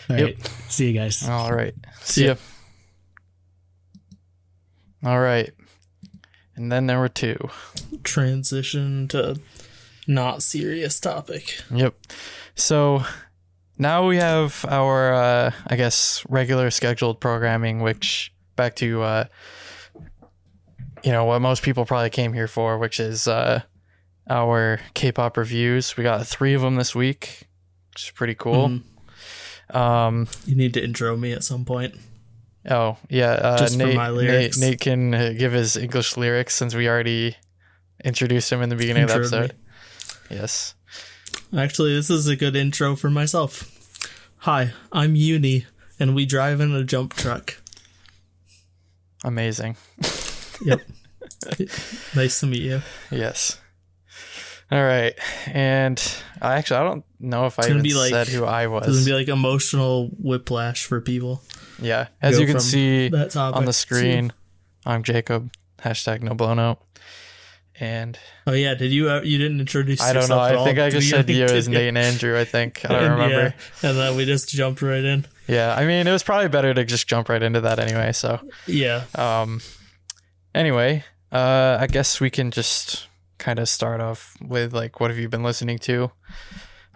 All right. See you guys. All right. See ya. All right. And then there were two. Transition to not serious topic. Yep. So now we have our, I guess, regular scheduled programming, which back to, what most people probably came here for, which is our K-pop reviews. We got 3 of them this week, which is pretty cool. You need to intro me at some point. Oh, yeah. Just for my lyrics. Nate can give his English lyrics, since we already introduced him in the beginning of the episode. Yes. Actually, this is a good intro for myself. Hi, I'm Uni, and we drive in a jump truck. Amazing. Yep. Nice to meet you. Yes. All right. And I don't know if I even said who I was. It's going to be like emotional whiplash for people. Yeah. As you can see on the screen, I'm Jacob. #NoBlownote. And oh yeah, you didn't introduce yourself? I don't know. I think I just said you as Nate and Andrew, I think. I don't remember. Yeah, and then we just jumped right in. Yeah, I mean, it was probably better to just jump right into that anyway, so. Yeah. Anyway, I guess we can just kind of start off with like, what have you been listening to?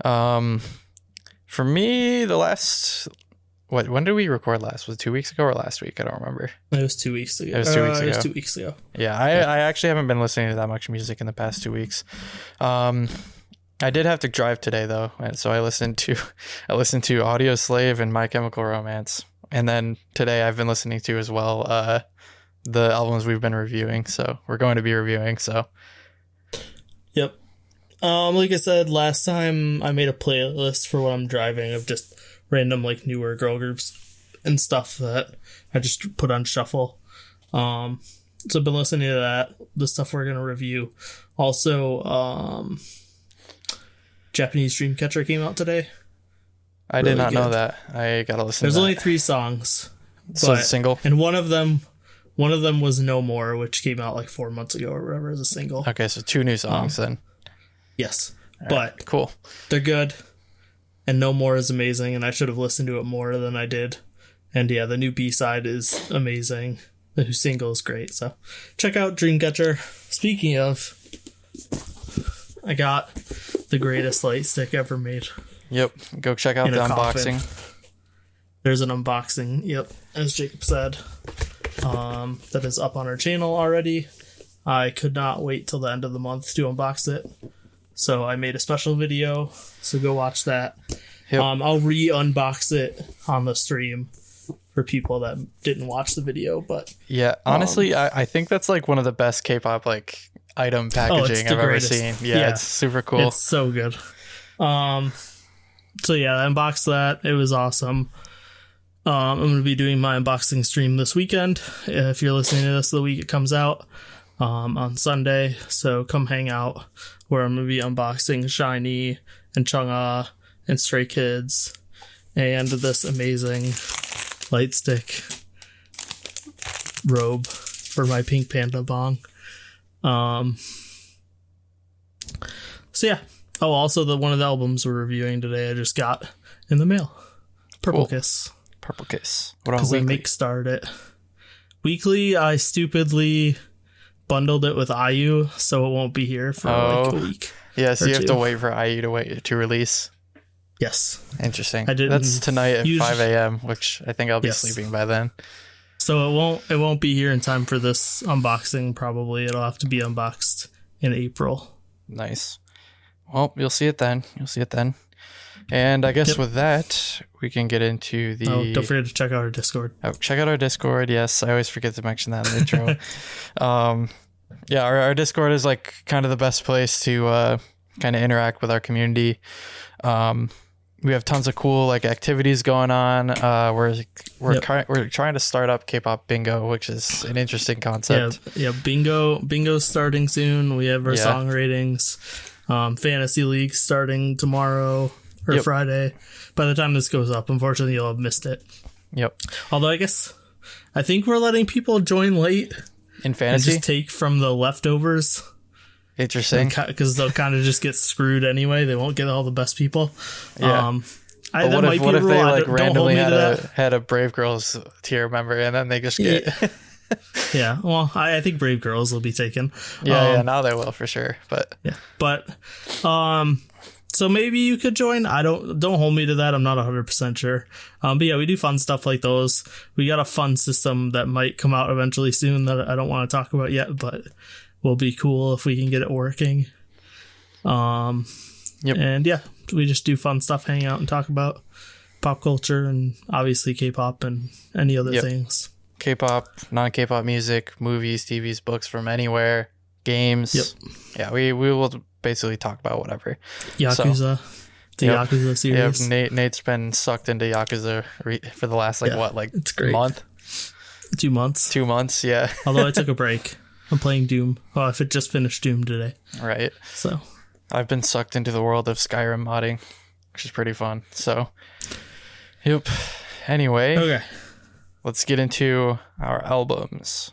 For me, when did we record last? Was it 2 weeks ago or last week? I don't remember. It was 2 weeks ago. It was 2 weeks ago. It was 2 weeks ago. Yeah, I actually haven't been listening to that much music in the past 2 weeks. I did have to drive today though, and so I listened to Audio Slave and My Chemical Romance, and then today I've been listening to as well the albums we've been reviewing. So we're going to be reviewing. So yep. Like I said last time, I made a playlist for when I'm driving of just random like newer girl groups and stuff that I just put on shuffle. So I've been listening to that. The stuff we're gonna review. Also, Japanese Dreamcatcher came out today. I did not know that. I gotta listen. There's to that. only 3 songs. So it's a single, and one of them was No More, which came out like 4 months ago or whatever as a single. Okay, so 2 new songs then. Yes, All but right, cool. They're good, and No More is amazing, and I should have listened to it more than I did. And yeah, the new B-side is amazing. The new single is great, so check out Dreamcatcher. Speaking of, I got the greatest light stick ever made. Yep, go check out the unboxing. There's an unboxing, yep, as Jacob said, that is up on our channel already. I could not wait till the end of the month to unbox it, so I made a special video, so go watch that. Yep. I'll re-unbox it on the stream for people that didn't watch the video, but yeah, honestly, I think that's like one of the best K-pop like item packaging I've ever seen. Yeah, it's super cool. It's so good. So yeah, I unboxed that. It was awesome. I'm going to be doing my unboxing stream this weekend. If you're listening to this the week it comes out, on Sunday. So come hang out where I'm going to be unboxing Shiny and Chungha and Stray Kids and this amazing light stick robe for my Pink Panda bong. So yeah. Oh, also one of the albums we're reviewing today I just got in the mail. Purple Kiss. Purple Kiss. What on Because I Weeekly? Mixstarred it. Weekly, I stupidly bundled it with IU, so it won't be here for like a week. Yeah, so you have to wait for IU to release. Yes. Interesting. I didn't That's tonight at 5 a.m., which I think I'll be sleeping by then. So it won't be here in time for this unboxing, probably. It'll have to be unboxed in April. Nice. Well, you'll see it then. And I guess with that, we can get into the... Oh, don't forget to check out our Discord. Oh, check out our Discord. Yes, I always forget to mention that in the intro. Yeah, our Discord is like kind of the best place to kind of interact with our community. We have tons of cool like activities going on. We're trying to start up K-pop bingo, which is an interesting concept. Yeah, bingo's starting soon. We have our song ratings. Fantasy League starting tomorrow or Friday. By the time this goes up, unfortunately, you'll have missed it. Yep. Although I think we're letting people join late in fantasy, and just take from the leftovers. Interesting, because they'll kind of just get screwed anyway. They won't get all the best people. Yeah. What if they like randomly had a Brave Girls tier member and then they just get... Yeah, well, I think Brave Girls will be taken. Yeah, now they will for sure. But yeah, so maybe you could join. Don't hold me to that. I'm not 100% sure. But yeah, we do fun stuff like those. We got a fun system that might come out eventually soon that I don't want to talk about yet, but will be cool if we can get it working. And yeah, we just do fun stuff, hang out and talk about pop culture and obviously K-pop and any other things. K-pop, non-K-pop music, movies, TVs, books from anywhere, games. Yeah, we will basically talk about whatever. Yakuza, Yakuza series. Yeah, Nate's been sucked into Yakuza for the last it's great. Month? 2 months. 2 months, yeah. Although I took a break. I'm playing Doom. Oh, I just finished Doom today. Right. So I've been sucked into the world of Skyrim modding, which is pretty fun. So, yep. Anyway. Okay. Let's get into our albums.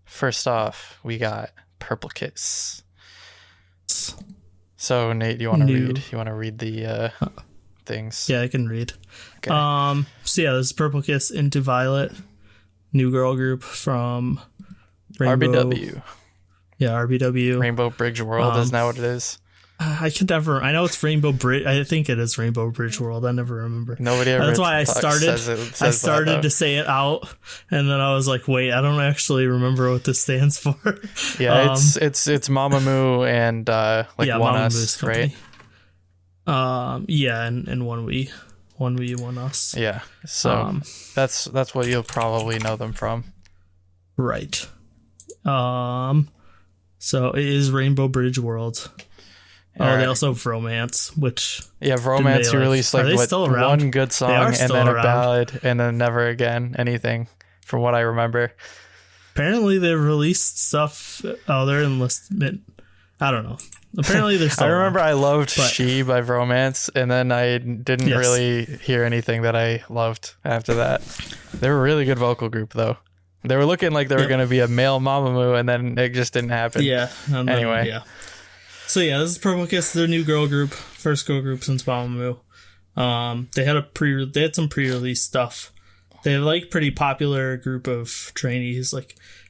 First off, we got Purple Kiss. So Nate, you want to read? You want to read the things? Yeah, I can read. Okay. So yeah, this is Purple Kiss Into Violet, new girl group from RBW. Yeah, RBW. Rainbow Bridge World is now what it is. I could never. I know it's Rainbow Bridge. I think it is Rainbow Bridge World. I never remember. Nobody ever. That's why I started. I started to say it out, and then I was like, "Wait, I don't actually remember what this stands for." Yeah, it's Mamamoo and One Us, right? Yeah, and One We, One Us. Yeah, so that's what you'll probably know them from. Right. So it is Rainbow Bridge World. Right. They also have Romance, which Romance. You released one good song and then around. A ballad, and then never again anything, from what I remember. Apparently, they've released stuff other than Listment. I don't know. Apparently, they're still I remember around. I loved She by Romance, and then I didn't really hear anything that I loved after that. They were a really good vocal group, though. They were looking like they were going to be a male Mamamoo, and then it just didn't happen. Yeah. Anyway. Yeah. So yeah, this is Purple-Kiss, their new girl group, first girl group since Mamamoo. They had some pre-release stuff. They have pretty popular group of trainees, a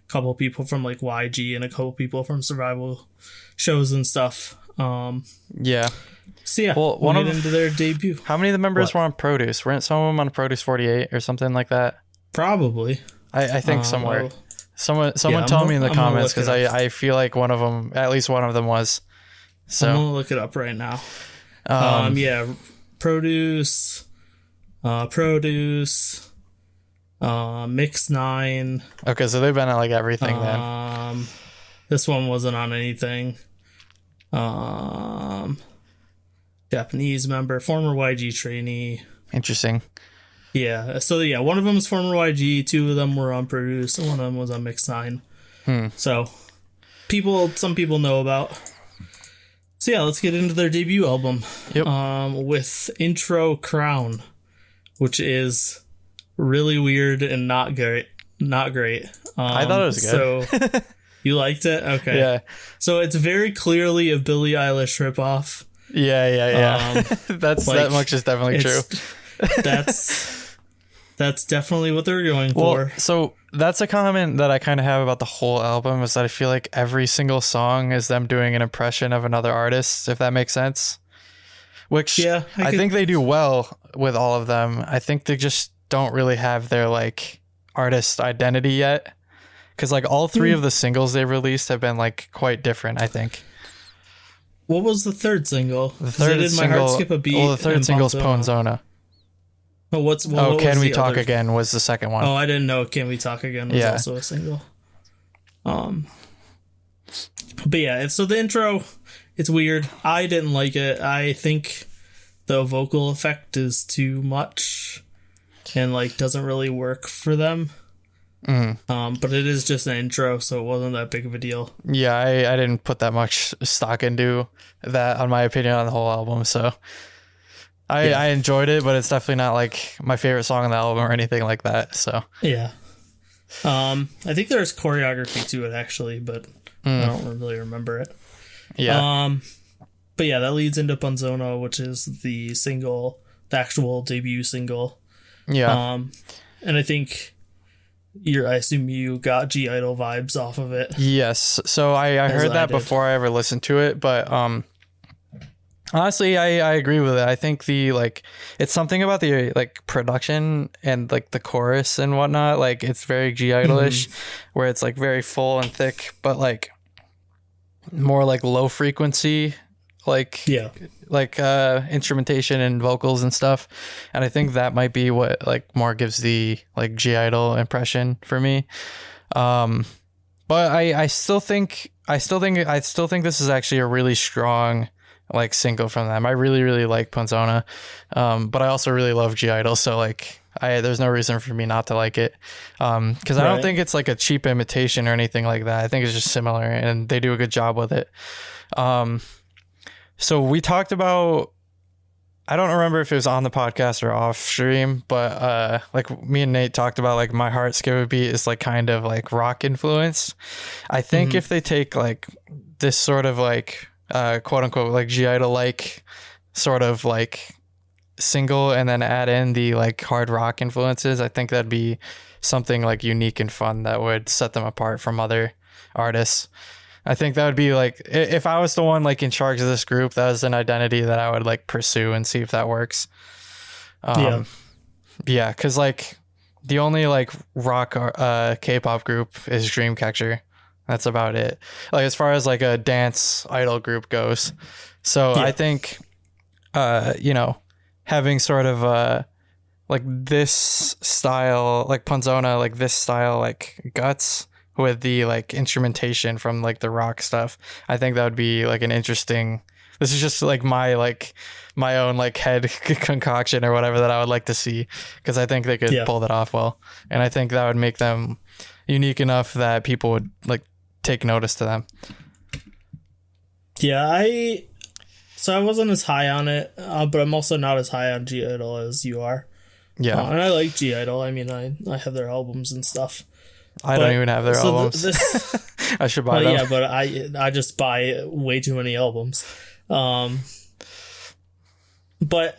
couple people from YG and a couple people from survival shows and stuff. Yeah. So yeah, well, we'll get into their debut. How many of the members were on Produce? Weren't some of them on Produce 48 or something like that? Probably. I think somewhere. Someone tell me in the comments, because I feel like one of them, at least one of them was. So I'm gonna look it up right now. Produce, Mix 9. Okay, so they've been at everything then. This one wasn't on anything. Japanese member, former YG trainee. Interesting. Yeah, so yeah, one of them is former YG, two of them were on Produce, and one of them was on Mix 9. So some people know about. So yeah, let's get into their debut album. Yep. With Intro Crown, which is really weird and not great. I thought it was good. So you liked it? Okay. Yeah. So it's very clearly a Billie Eilish ripoff. Yeah. That much is definitely true. That's definitely what they're going for. So that's a comment that I kind of have about the whole album, is that I feel like every single song is them doing an impression of another artist, if that makes sense. Which I think they do well with all of them. I think they just don't really have their artist identity yet. Because all three of the singles they released have been quite different, I think. What was the third single? The third single, My Heart Skip a Beat. Well, the third single is Ponzona. What Can We Talk other? Again was the second one. Oh, I didn't know Can We Talk Again was also a single. But yeah, so the intro, it's weird. I didn't like it. I think the vocal effect is too much and doesn't really work for them. But it is just an intro, so it wasn't that big of a deal. Yeah, I didn't put that much stock into that, on my opinion, on the whole album, so I enjoyed it, but it's definitely not my favorite song on the album or anything like that. So yeah, I think there's choreography to it actually, but I don't really remember it. Yeah. But yeah, that leads into Ponzona, which is the actual debut single. Yeah. And I think I assume you got G Idol vibes off of it. Yes. So I heard that before I ever listened to it, but honestly, I agree with it. I think it's something about the production and the chorus and whatnot. It's very G Idolish, where it's very full and thick, but more low frequency, instrumentation and vocals and stuff. And I think that might be what more gives the G Idol impression for me. But I still think this is actually a really strong single from them. I really, really like Ponzona. But I also really love G Idol. So there's no reason for me not to like it. Cause I don't think it's a cheap imitation or anything like that. I think it's just similar and they do a good job with it. So we talked about, I don't remember if it was on the podcast or off stream, but me and Nate talked about My Heart Skip a Beat is kind of rock influence. I think if they take this sort of quote unquote G Idol sort of single and then add in the hard rock influences, I think that'd be something like unique and fun that would set them apart from other artists. I think that would be like, if I was the one like in charge of this group, that was an identity that I would like pursue and see if that works. Yeah, because like the only like rock K-pop group is Dreamcatcher. That's about it. Like as far as like a dance idol group goes. So I think, having sort of like this style, like Punzona, like this style, like Guts with the like instrumentation from like the rock stuff, I think that would be like an interesting. This is just like my own like head concoction or whatever that I would like to see, because I think they could pull that off well, and I think that would make them unique enough that people would like take notice to them. Yeah, I wasn't as high on it, but I'm also not as high on G Idol as you are. Yeah, and I like G Idol. I mean, I have their albums and stuff. I don't even have their albums. I should buy them. Yeah, but I just buy way too many albums. But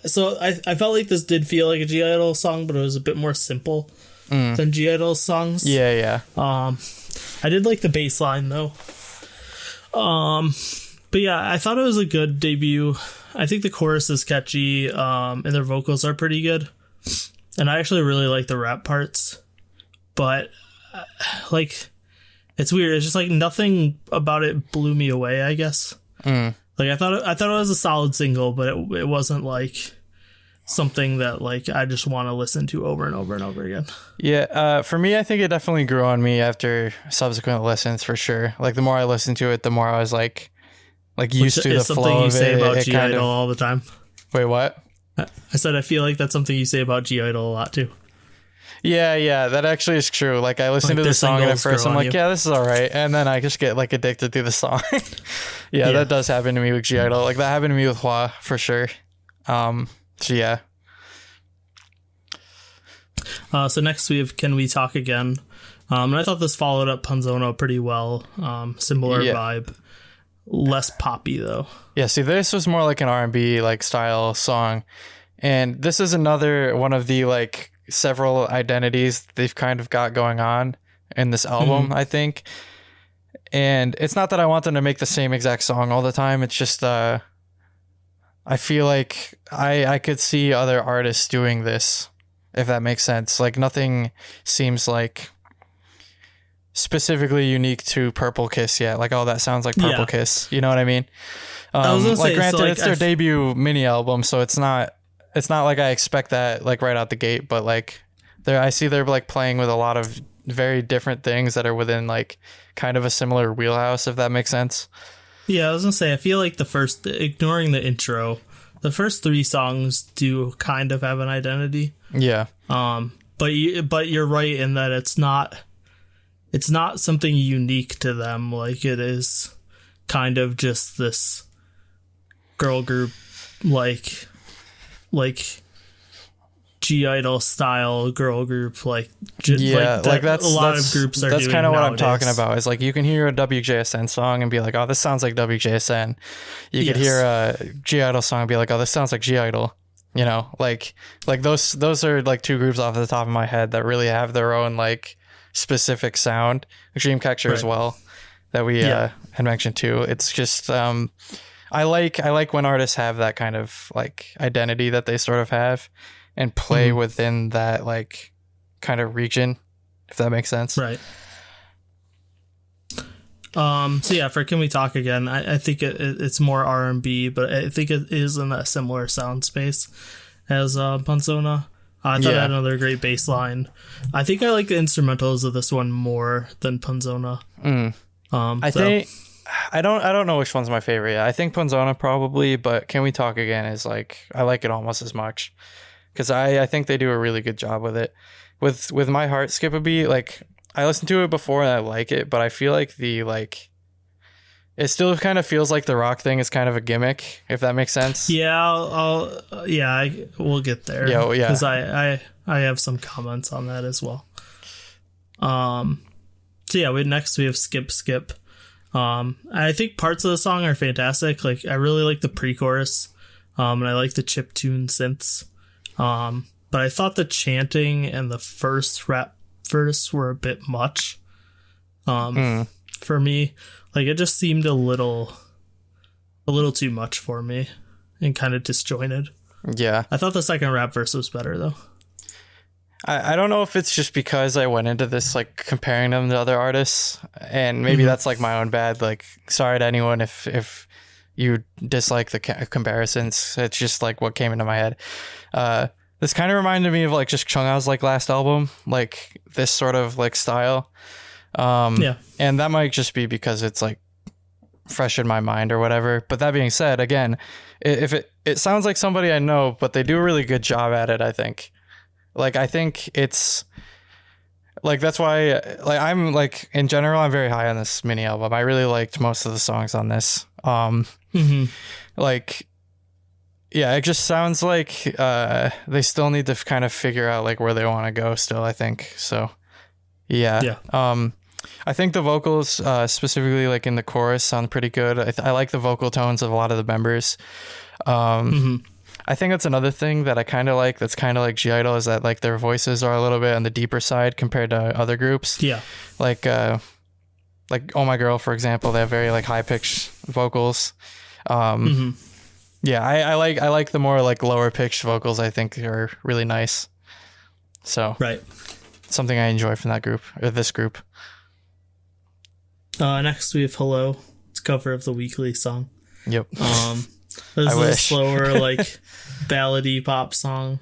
so I felt like this did feel like a G Idol song, but it was a bit more simple than G Idol's songs. Yeah. I did like the bass line though. But yeah, I thought it was a good debut. I think the chorus is catchy, and their vocals are pretty good. And I actually really like the rap parts. But like, it's weird. It's just like nothing about it blew me away, I guess. Like I thought it was a solid single, but it wasn't like something that like I just want to listen to over and over and over again. Yeah, for me, I think it definitely grew on me after subsequent listens for sure. Like the more I listened to it, the more I was like used to the flow of it. Something you say about G Idol all the time. Wait, what? I said I feel like that's something you say about G Idol a lot too. Yeah, that actually is true. Like I listened to the song and at first I'm like, yeah, this is all right, and then I just get like addicted to the song. yeah, that does happen to me with G Idol. Like that happened to me with Hwa for sure. So yeah. So next we have Can We Talk Again? And I thought this followed up Punzona pretty well. Similar vibe, less poppy though. Yeah, see, this was more like an R&B like style song, and this is another one of the like several identities they've kind of got going on in this album, I think. And it's not that I want them to make the same exact song all the time. It's just I feel like I could see other artists doing this, if that makes sense. Like nothing seems like specifically unique to Purple Kiss yet. Like, oh, that sounds like Purple Kiss. You know what I mean? I was gonna say, granted, so like, it's their debut mini album, so it's not like I expect that like right out the gate, but like I see they're like playing with a lot of very different things that are within like kind of a similar wheelhouse, if that makes sense. Yeah, I was gonna say, I feel like ignoring the intro, the first 3 songs do kind of have an identity. Yeah. But you're right in that it's not something unique to them. Like it is kind of just this girl group like G Idol style girl group, like that's a lot of groups are. That's kind of what nowadays. I'm talking about. Is like you can hear a WJSN song and be like, oh, this sounds like WJSN. You could hear a G Idol song and be like, oh, this sounds like G Idol. You know, like those are like 2 groups off the top of my head that really have their own like specific sound. Dreamcatcher as well, that we had mentioned too. It's just I like when artists have that kind of like identity that they sort of have and play within that like kind of region, if that makes sense. Right. So yeah, for Can We Talk Again, I think it's more R&B, but I think it is in a similar sound space as Punzona. I thought it had another great bass line. I think I like the instrumentals of this one more than Punzona. I think I don't know which one's my favorite. I think Punzona probably, but Can We Talk Again is like I like it almost as much because I think they do a really good job with it. With My Heart Skip a Beat, like I listened to it before and I like it, but I feel like it still kind of feels like the rock thing is kind of a gimmick, if that makes sense. Yeah, we'll get there. Yeah, because I have some comments on that as well. So yeah, next we have Skip Skip. I think parts of the song are fantastic. Like I really like the pre-chorus, and I like the chiptune synths. But I thought the chanting and the first rap verse were a bit much. For me, like it just seemed a little too much for me and kind of disjointed. Yeah. I thought the second rap verse was better though. I don't know if it's just because I went into this like comparing them to other artists, and maybe that's like my own bad. Like, sorry to anyone if you dislike the comparisons. It's just like what came into my head. This kind of reminded me of like just Chungha's like last album, like this sort of like style. And that might just be because it's like fresh in my mind or whatever. But that being said, again, if it sounds like somebody I know, but they do a really good job at it, I think. Like, I think it's like, that's why, like, I'm like, in general, I'm very high on this mini album. I really liked most of the songs on this. Like, yeah, it just sounds like they still need to kind of figure out like where they want to go still, I think. So, yeah. I think the vocals, specifically like in the chorus, sound pretty good. I like the vocal tones of a lot of the members. I think that's another thing that I kind of like, that's kind of like G-Idol, is that like their voices are a little bit on the deeper side compared to other groups. Yeah. Like Oh My Girl, for example, they have very like high pitched vocals. Yeah, I like the more like lower pitched vocals. I think are really nice. So something I enjoy from that group, or this group. Next we have Hello. It's a cover of the Weeekly song. Yep. This is a slower, like, ballady pop song.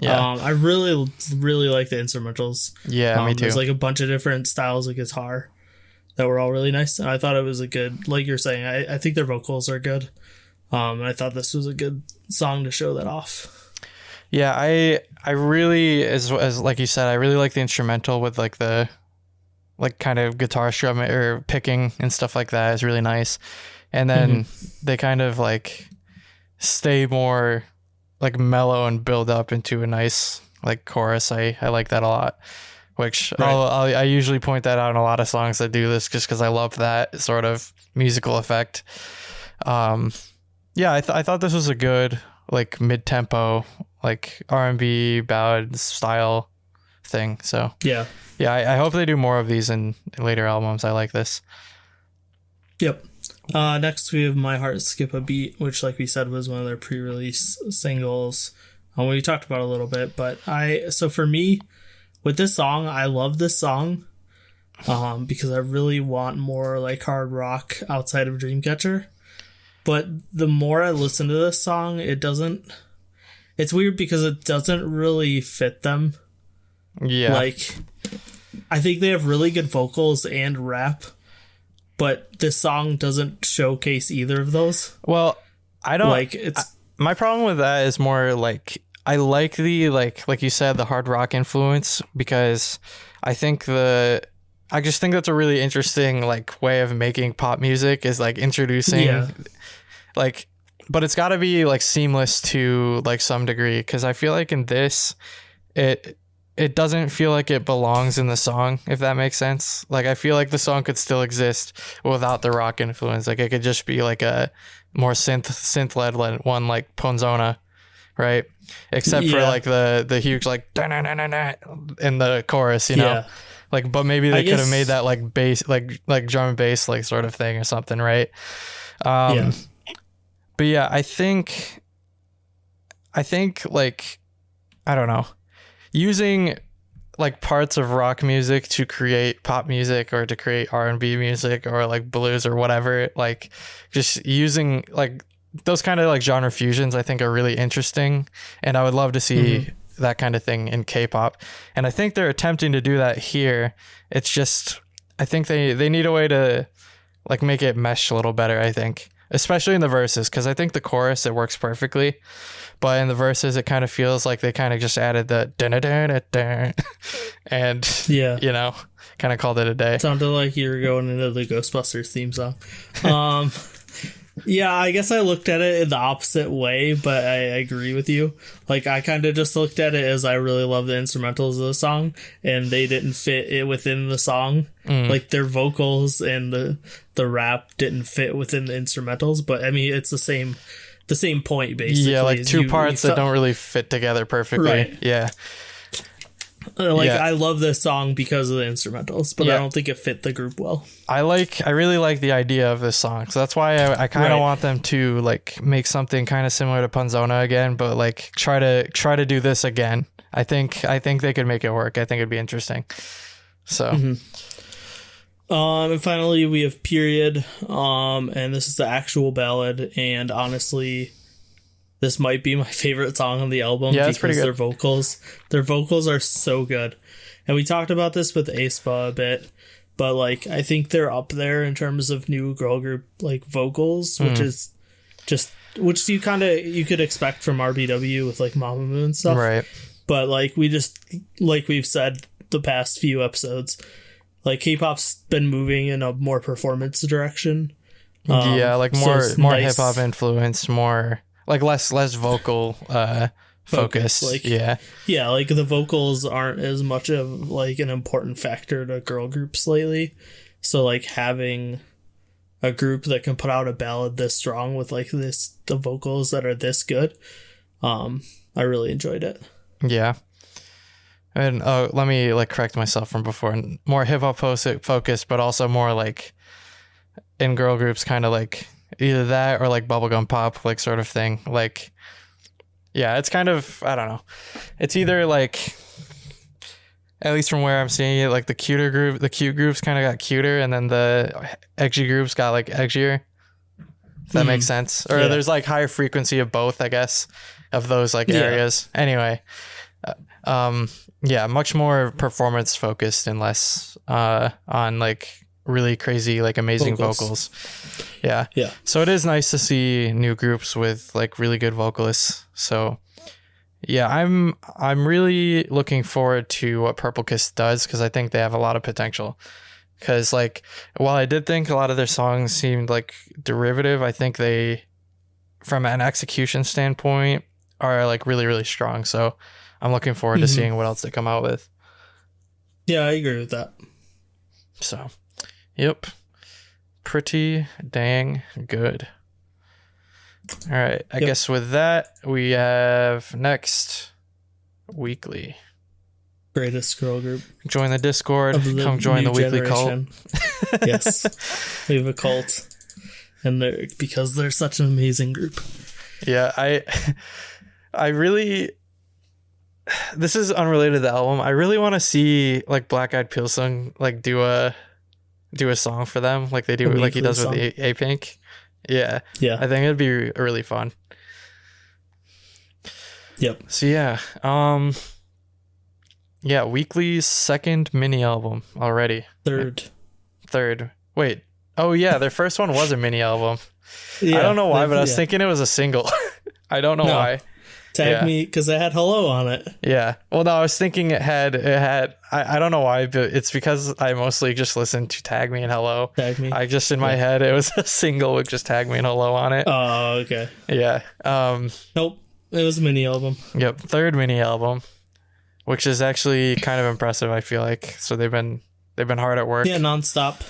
Yeah. I really like the instrumentals. Yeah, me too. There's like a bunch of different styles of guitar that were all really nice. And I thought it was a good, like you're saying, I think their vocals are good. And I thought this was a good song to show that off. Yeah, I really, as like you said, I really like the instrumental with like the like kind of guitar strumming or picking and stuff like that is really nice. And then they kind of like stay more like mellow and build up into a nice like chorus. I like that a lot, which I usually point that out in a lot of songs that do this just because I love that sort of musical effect. Yeah, I thought this was a good like mid-tempo like R&B ballad style thing. So yeah, I hope they do more of these in later albums. I like this. Yep. Next we have My Heart Skip a Beat, which like we said was one of their pre-release singles. We talked about it a little bit, but so for me with this song, I love this song because I really want more like hard rock outside of Dreamcatcher. But the more I listen to this song, it's weird because it doesn't really fit them. Yeah. Like, I think they have really good vocals and rap, but this song doesn't showcase either of those. Well, I don't like it's. My problem with that is more like I like the like you said, the hard rock influence, because I just think that's a really interesting like way of making pop music, is like introducing like, but it's got to be like seamless to like some degree, because I feel like in this it doesn't feel like it belongs in the song, if that makes sense. Like, I feel like the song could still exist without the rock influence. Like, it could just be like a more synth led one, like Ponzona, right? Except for like the huge like in the chorus, you know. Like, but maybe they could have made that like bass, like drum and bass like sort of thing or something, right? But yeah, I think like, I don't know, using like parts of rock music to create pop music or to create R&B music or like blues or whatever, like just using like those kind of like genre fusions, I think are really interesting, and I would love to see that kind of thing in K-pop. And I think they're attempting to do that here. It's just, I think they need a way to like make it mesh a little better, I think, especially in the verses, because I think the chorus, it works perfectly, but in the verses it kind of feels like they kind of just added the and you know, kind of called it a day. Sounded like you were going into the Ghostbusters theme song. Yeah, I guess I looked at it in the opposite way, but I agree with you. Like, I kind of just looked at it as I really love the instrumentals of the song, and they didn't fit it within the song. Like, their vocals and the rap didn't fit within the instrumentals, but I mean, it's the same point, basically. Yeah, like two parts that don't really fit together perfectly. Right. Yeah. I love this song because of the instrumentals, but I Yeah. don't think it fit the group well. I really like the idea of this song, so that's why I kind of Right. want them to like make something kind of similar to Punzona again, but like try to do this again. I think they could make it work. I think it'd be interesting. So And finally we have Period, and this is the actual ballad, and honestly, this might be my favorite song on the album Yeah, it's pretty because good. their vocals are so good. And we talked about this with aespa a bit, but like I think they're up there in terms of new girl group like vocals, which is which you could expect from RBW with like Mamamoo and stuff. right. But like we've said the past few episodes, like K-pop's been moving in a more performance direction. Yeah, like so more it's more nice. hip hop influenced, more like less vocal focus. Like, yeah. Yeah, like the vocals aren't as much of like an important factor to girl groups lately. So like having a group that can put out a ballad this strong with like the vocals that are this good, I really enjoyed it. Yeah. And let me like correct myself from before. More hip hop focused, but also more like in girl groups, kind of like either that or like bubblegum pop, like sort of thing. Like, yeah, it's kind of, I don't know. It's either like, at least from where I'm seeing it, like the cute groups kind of got cuter, and then the edgy groups got like edgier. If that makes sense. Or Yeah. there's like higher frequency of both, I guess, of those like areas. Anyway, yeah, much more performance focused and less on like really crazy, like amazing vocals. Yeah. Yeah. So it is nice to see new groups with like really good vocalists. So yeah, I'm really looking forward to what Purple Kiss does, because I think they have a lot of potential. Because like, while I did think a lot of their songs seemed like derivative, I think they, from an execution standpoint, are like really, really strong. So I'm looking forward to seeing what else they come out with. Yeah, I agree with that. So, yep. Pretty dang good. All right. I guess with that, we have next Weekly. Greatest girl group. Join the Discord. Of the Come join the new Weekly generation. cult. Yes. We have a cult. And because they're such an amazing group. Yeah, I really, this is unrelated to the album. I really want to see like Black Eyed Pilsung like do a song for them, like they do, like he does with the A-Pink. Yeah, Yeah. I think it'd be really fun. Yep. So yeah, yeah, Weekly's second mini album already. Third. Wait. Oh yeah, their first one was a mini album. Yeah, I don't know why, but I was thinking it was a single. I don't know why. Tag me because it had Hello on it. Yeah. Well, no, I was thinking it had. I don't know why, but it's because I mostly just listened to Tag Me and Hello. Tag Me. I just in my head it was a single with just Tag Me and Hello on it. Oh, okay. Yeah. Nope. It was a mini album. Yep. Third mini album, which is actually kind of impressive, I feel like. So they've been hard at work. Yeah, nonstop.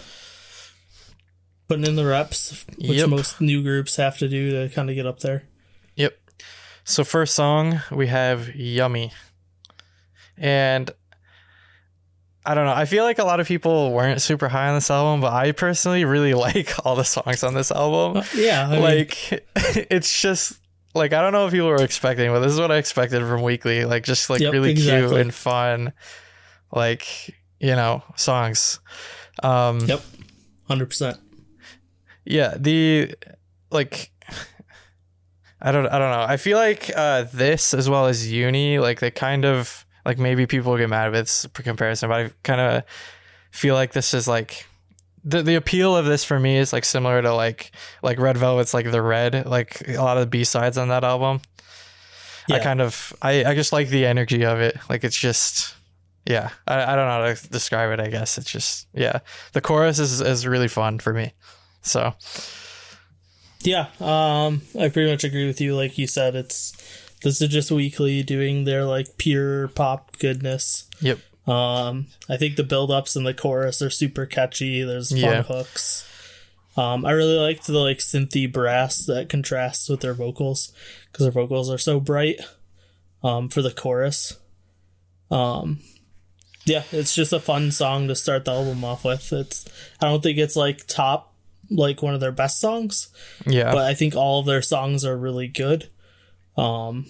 Putting in the reps, which most new groups have to do to kind of get up there. Yep. So first song, we have Yummy. And I don't know. I feel like a lot of people weren't super high on this album, but I personally really like all the songs on this album. Yeah. I mean, It's just like, I don't know if people were expecting, but this is what I expected from Weekly. Like, just like really cute and fun, like, songs. Yep. 100%. Yeah. I don't know. I feel like this, as well as Uni, like they kind of, like, maybe people get mad at this comparison, but I kind of feel like this is like the appeal of this for me is like similar to like Red Velvet's like The Red, like a lot of the B-sides on that album. Yeah. I just like the energy of it. Like it's just, yeah, I don't know how to describe it. I guess it's just, yeah, the chorus is really fun for me. So. Yeah, I pretty much agree with you. Like you said, this is just Weekly doing their like pure pop goodness. Yep. I think the build-ups and the chorus are super catchy. There's fun hooks. I really liked the like synthy brass that contrasts with their vocals, because their vocals are so bright. For the chorus. Yeah, it's just a fun song to start the album off with. I don't think it's like top, like one of their best songs. Yeah. But I think all of their songs are really good. So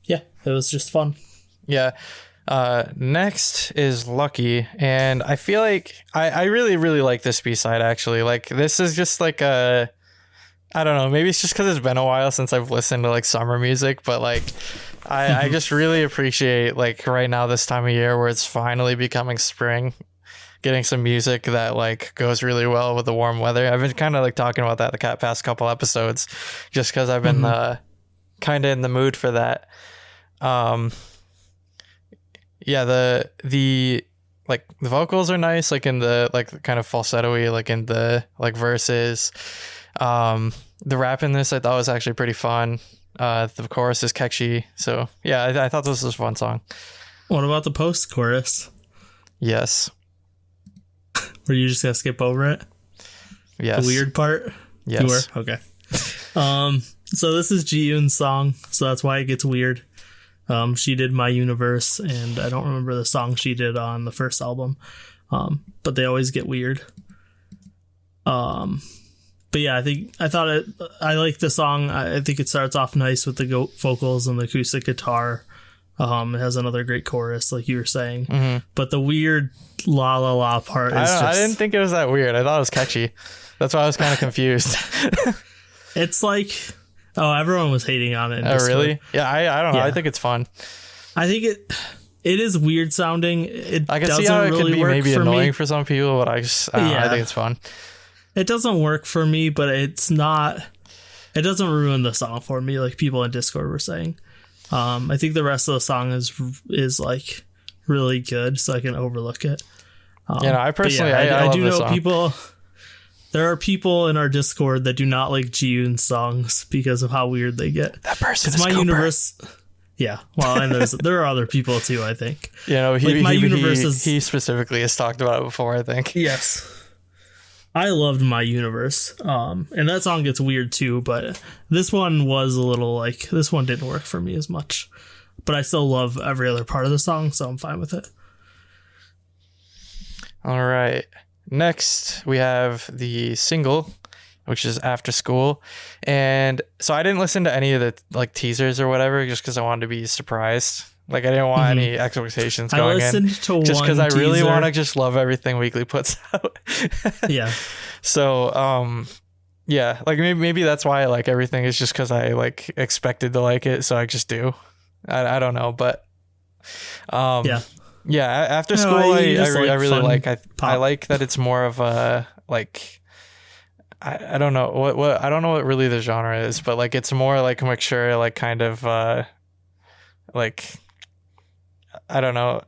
yeah, it was just fun. Yeah. Next is Lucky, and I feel like I really, really like this B-side, actually. Like, this is just like I don't know, maybe it's just because it's been a while since I've listened to like summer music, but like I just really appreciate like right now, this time of year where it's finally becoming spring, getting some music that like goes really well with the warm weather. I've been kind of like talking about that the past couple episodes, just because I've been kind of in the mood for that. Yeah, the like the vocals are nice, like in the like kind of falsetto-y, like in the like verses. The rap in this I thought was actually pretty fun. The chorus is catchy, so yeah, I thought this was a fun song. What about the post chorus? Yes. Were you just gonna skip over it? Yes. The weird part? Yes. You were? Okay. So this is Ji-yoon's song, so that's why it gets weird. She did My Universe, and I don't remember the song she did on the first album. But they always get weird. But yeah, I like the song. I think it starts off nice with the vocals and the acoustic guitar. It has another great chorus, like you were saying. But the weird la la la part is I didn't think it was that weird. I thought it was catchy. That's why I was kind of confused. It's like, everyone was hating on it. Oh, really? Yeah, I don't know. Yeah. I think it's fun. I think it is weird sounding. I can see how it could be maybe annoying for some people, but I think it's fun. It doesn't work for me, but it doesn't ruin the song for me, like people in Discord were saying. I think the rest of the song is like really good, so I can overlook it. I personally, I love do this know song. people. There are people in our Discord that do not like Ji-yoon's songs because of how weird they get. That person It's is My Cooper. Universe. Yeah, well, and there are other people too, I think. He specifically has talked about it before, I think. Yes. I loved My Universe. And that song gets weird too, but this one was a little like, this one didn't work for me as much. But I still love every other part of the song, so I'm fine with it. All right. Next, we have the single, which is After School. And so I didn't listen to any of the like teasers or whatever, just because I wanted to be surprised. Like, I didn't want any expectations going in. To just because I really teaser. want to just love everything Weeekly puts out. Yeah. So, yeah, like maybe that's why I like everything, is just because I like expected to like it, so I just do. I don't know, but yeah, After School, I really like. I like that it's more of a like. I don't know what I don't know what really the genre is, but like it's more like mature, like kind of like I don't know,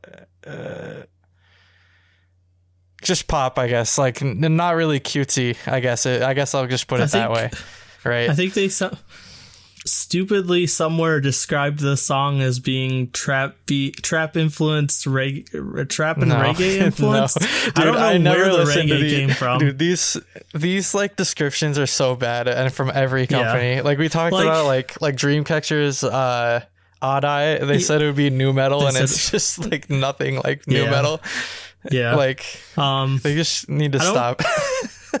just pop, I guess. Like not really cutesy. I guess I'll just put it that way, right? I think they stupidly somewhere described the song as being trap influenced, trap and reggae influenced. No. Dude, I don't know I never where the listened reggae to came from. Dude, these like descriptions are so bad, and from every company. Yeah. Like we talked about like Dreamcatcher's Odd Eye. They said it would be new metal, and it's just like nothing like new metal. Yeah, like they just need to stop.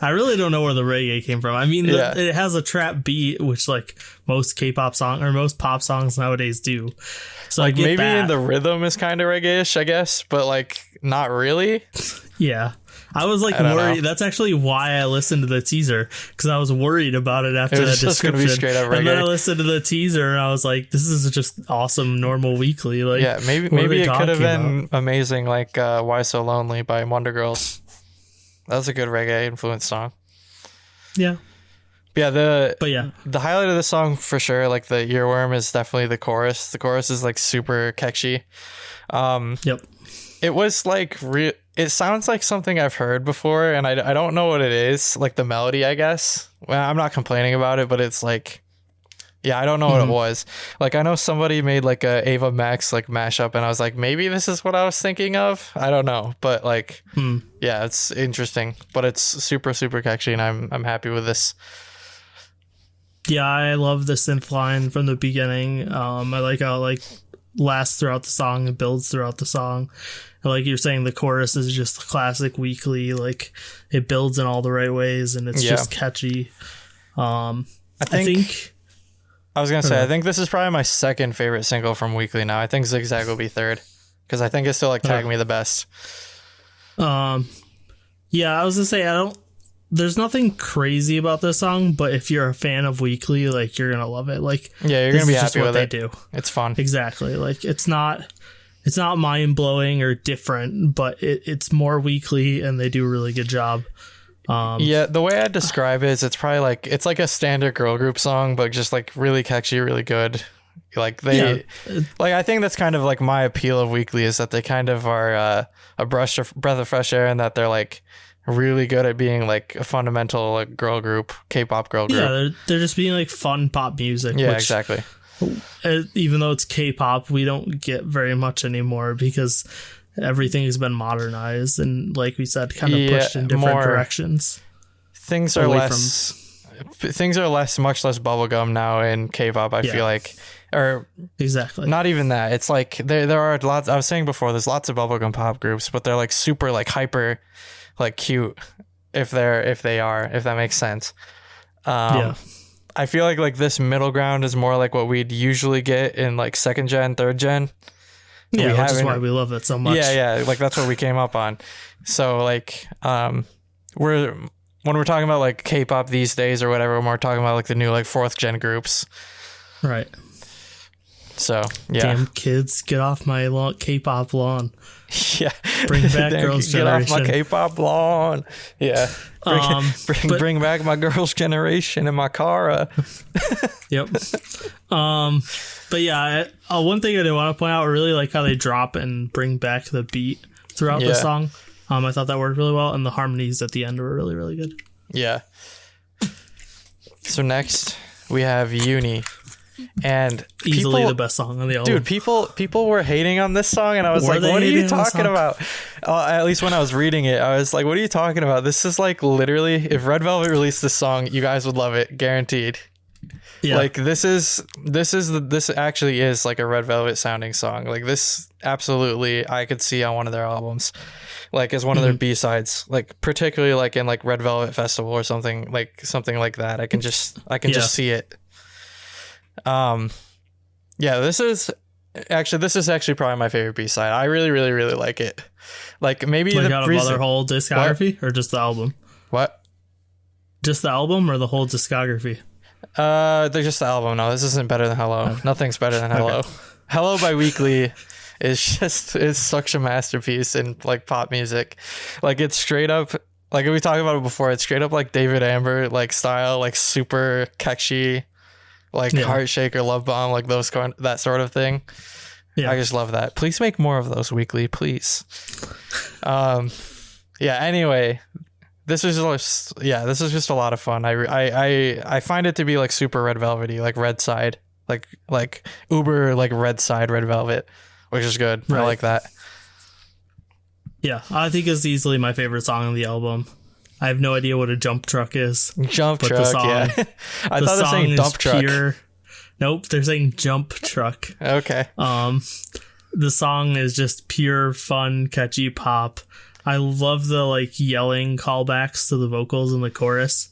I really don't know where the reggae came from. I mean, it has a trap beat, which like most K-pop song or most pop songs nowadays do. So like I get maybe that. the rhythm is kind of reggae-ish, I guess, but like not really. Yeah. I was like worried. That's actually why I listened to the teaser, because I was worried about it after that description. Be straight up reggae. And then I listened to the teaser and I was like, this is just awesome, normal Weeekly. Like, yeah, maybe it could have been amazing, like Why So Lonely by Wonder Girls. That was a good reggae influenced song. Yeah. The highlight of the song for sure, like the earworm, is definitely the chorus. The chorus is like super catchy. Yep. It was like it sounds like something I've heard before, and I don't know what it is. Like the melody, I guess. Well, I'm not complaining about it, but it's like, yeah, I don't know what it was. Like I know somebody made like a Ava Max like mashup, and I was like, maybe this is what I was thinking of. I don't know, but like, yeah, it's interesting, but it's super super catchy, and I'm happy with this. Yeah, I love the synth line from the beginning. I like how like lasts throughout the song and builds throughout the song. And like you're saying, the chorus is just classic Weeekly. Like it builds in all the right ways and it's just catchy. I think I was gonna say I think this is probably my second favorite single from Weeekly now. I think Zigzag will be third because I think it's still like Tag Me the best. Yeah, I was gonna say there's nothing crazy about this song, but if you're a fan of Weeekly, like you're gonna love it. Like you're gonna be happy with it. They do. It's fun. Exactly. Like it's not mind blowing or different, but it's more Weeekly, and they do a really good job. The way I describe it is it's probably like it's like a standard girl group song, but just like really catchy, really good. Like they like I think that's kind of like my appeal of Weeekly is that they kind of are a breath of fresh air, and that they're like really good at being like a fundamental like girl group, K-pop girl group. Yeah, they're just being like fun pop music. Yeah, which, exactly. Even though it's K-pop, we don't get very much anymore because everything has been modernized and, like we said, kind of pushed in different directions. Things are much less bubblegum now in K-pop. I feel like, or exactly not even that. It's like there are lots. I was saying before, there's lots of bubblegum pop groups, but they're like super like hyper, like cute. If that makes sense. I feel like this middle ground is more like what we'd usually get in like second gen, third gen. Yeah, which is why we love it so much. Yeah, like that's what we came up on. So like, when we're talking about like K-pop these days or whatever, we're talking about like the new like fourth gen groups. Right. So yeah. Damn kids, get off my K-pop lawn. Yeah. Bring back girls' generation. Get off my K-pop lawn. Yeah. Bring back my girls' generation and my Kara. Yep. But yeah, one thing I did want to point out, I really like how they drop and bring back the beat throughout the song. I thought that worked really well, and the harmonies at the end were really, really good. Yeah. So next we have Uni. And easily the best song on the album. Dude, people were hating on this song, and I was like, what are you talking about? At least when I was reading it, I was like, what are you talking about? This is like literally, if Red Velvet released this song, you guys would love it, guaranteed. Yeah. Like this actually is like a Red Velvet sounding song. Like this absolutely I could see on one of their albums. Like as one of their B-sides, like particularly like in like Red Velvet Festival or something like that. I can just see it. This is actually probably my favorite B-side. I really, really, really like it. Like maybe out of their whole discography or just the album? What? Just the album or the whole discography? They're just the album. No, this isn't better than Hello. Okay. Nothing's better than Hello. Okay. Hello by Weeekly is such a masterpiece in like pop music. Like it's straight up, like we talked about it before, it's straight up like David Amber like style, like super catchy, like Heart Shaker, Love Bomb, like that sort of thing. Yeah, I just love that. Please make more of those Weeekly, please. Anyway, this is just a lot of fun. I find it to be like super Red Velvety, like Red Side, like uber like Red Side Red Velvet, which is good. Right. I like that. Yeah, I think it's easily my favorite song on the album. I have no idea what a jump truck is. Jump truck, I thought they were saying dump truck. Nope, they're saying jump truck. Okay. The song is just pure fun, catchy pop. I love the like yelling callbacks to the vocals in the chorus,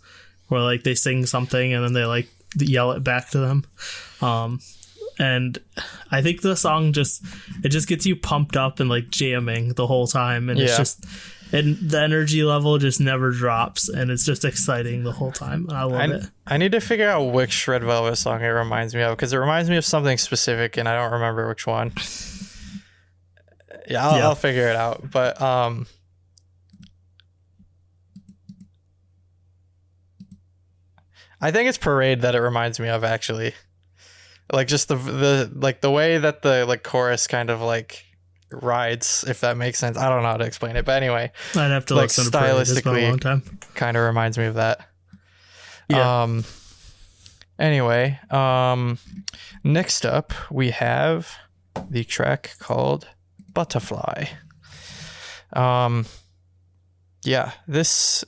where like they sing something and then they like yell it back to them. And I think the song just gets you pumped up and like jamming the whole time, and it's just. And the energy level just never drops, and it's just exciting the whole time. I love it. I need to figure out which Red Velvet song it reminds me of, because it reminds me of something specific, and I don't remember which one. I'll figure it out. But I think it's Parade that it reminds me of, actually. Like just the way that the like chorus kind of like rides, if that makes sense. I don't know how to explain it, but anyway, I'd have to like listen to Parade. It's been a long time. Kind of reminds me of that. Yeah. Anyway, next up we have the track called Butterfly. This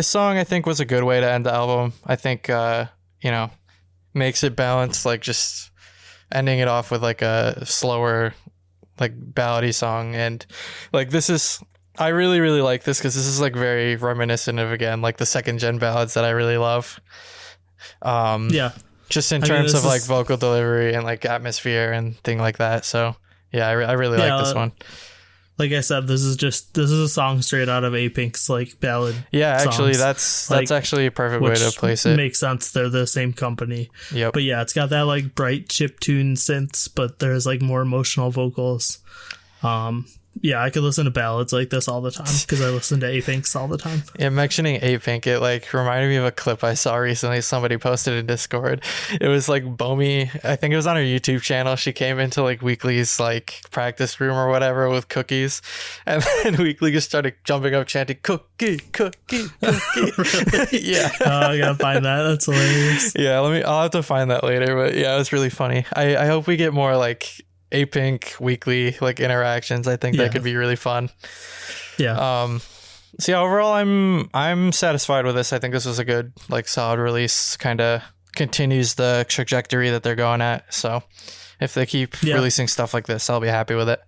song I think was a good way to end the album. I think makes it balanced, like just ending it off with like a slower, like ballady song. And like I really, really like this because this is like very reminiscent of, again, like the second gen ballads that I really love. Yeah. Just in terms of like vocal delivery and like atmosphere and thing like that. So yeah, I really like this one. Like I said, this is a song straight out of A-Pink's like ballad. Yeah, actually, songs, that's actually a perfect way to place it. Makes sense. They're the same company. Yep. But yeah, it's got that like bright chiptune synths, but there's like more emotional vocals. Yeah, I could listen to ballads like this all the time because I listen to A-Pink's all the time. Yeah, mentioning A-Pink, it like reminded me of a clip I saw recently. Somebody posted in Discord. It was like Bomi, I think it was on her YouTube channel. She came into like Weekly's like practice room or whatever with cookies, and then Weekly just started jumping up chanting "cookie, cookie, cookie." Yeah. I gotta find that. That's hilarious. Yeah, I'll have to find that later. But yeah, it was really funny. I hope we get more like A-Pink Weekly like interactions. I think that could be really fun. Yeah. So yeah, overall I'm satisfied with this. I think this was a good, like, solid release. Kind of continues the trajectory that they're going at. So if they keep releasing stuff like this, I'll be happy with it.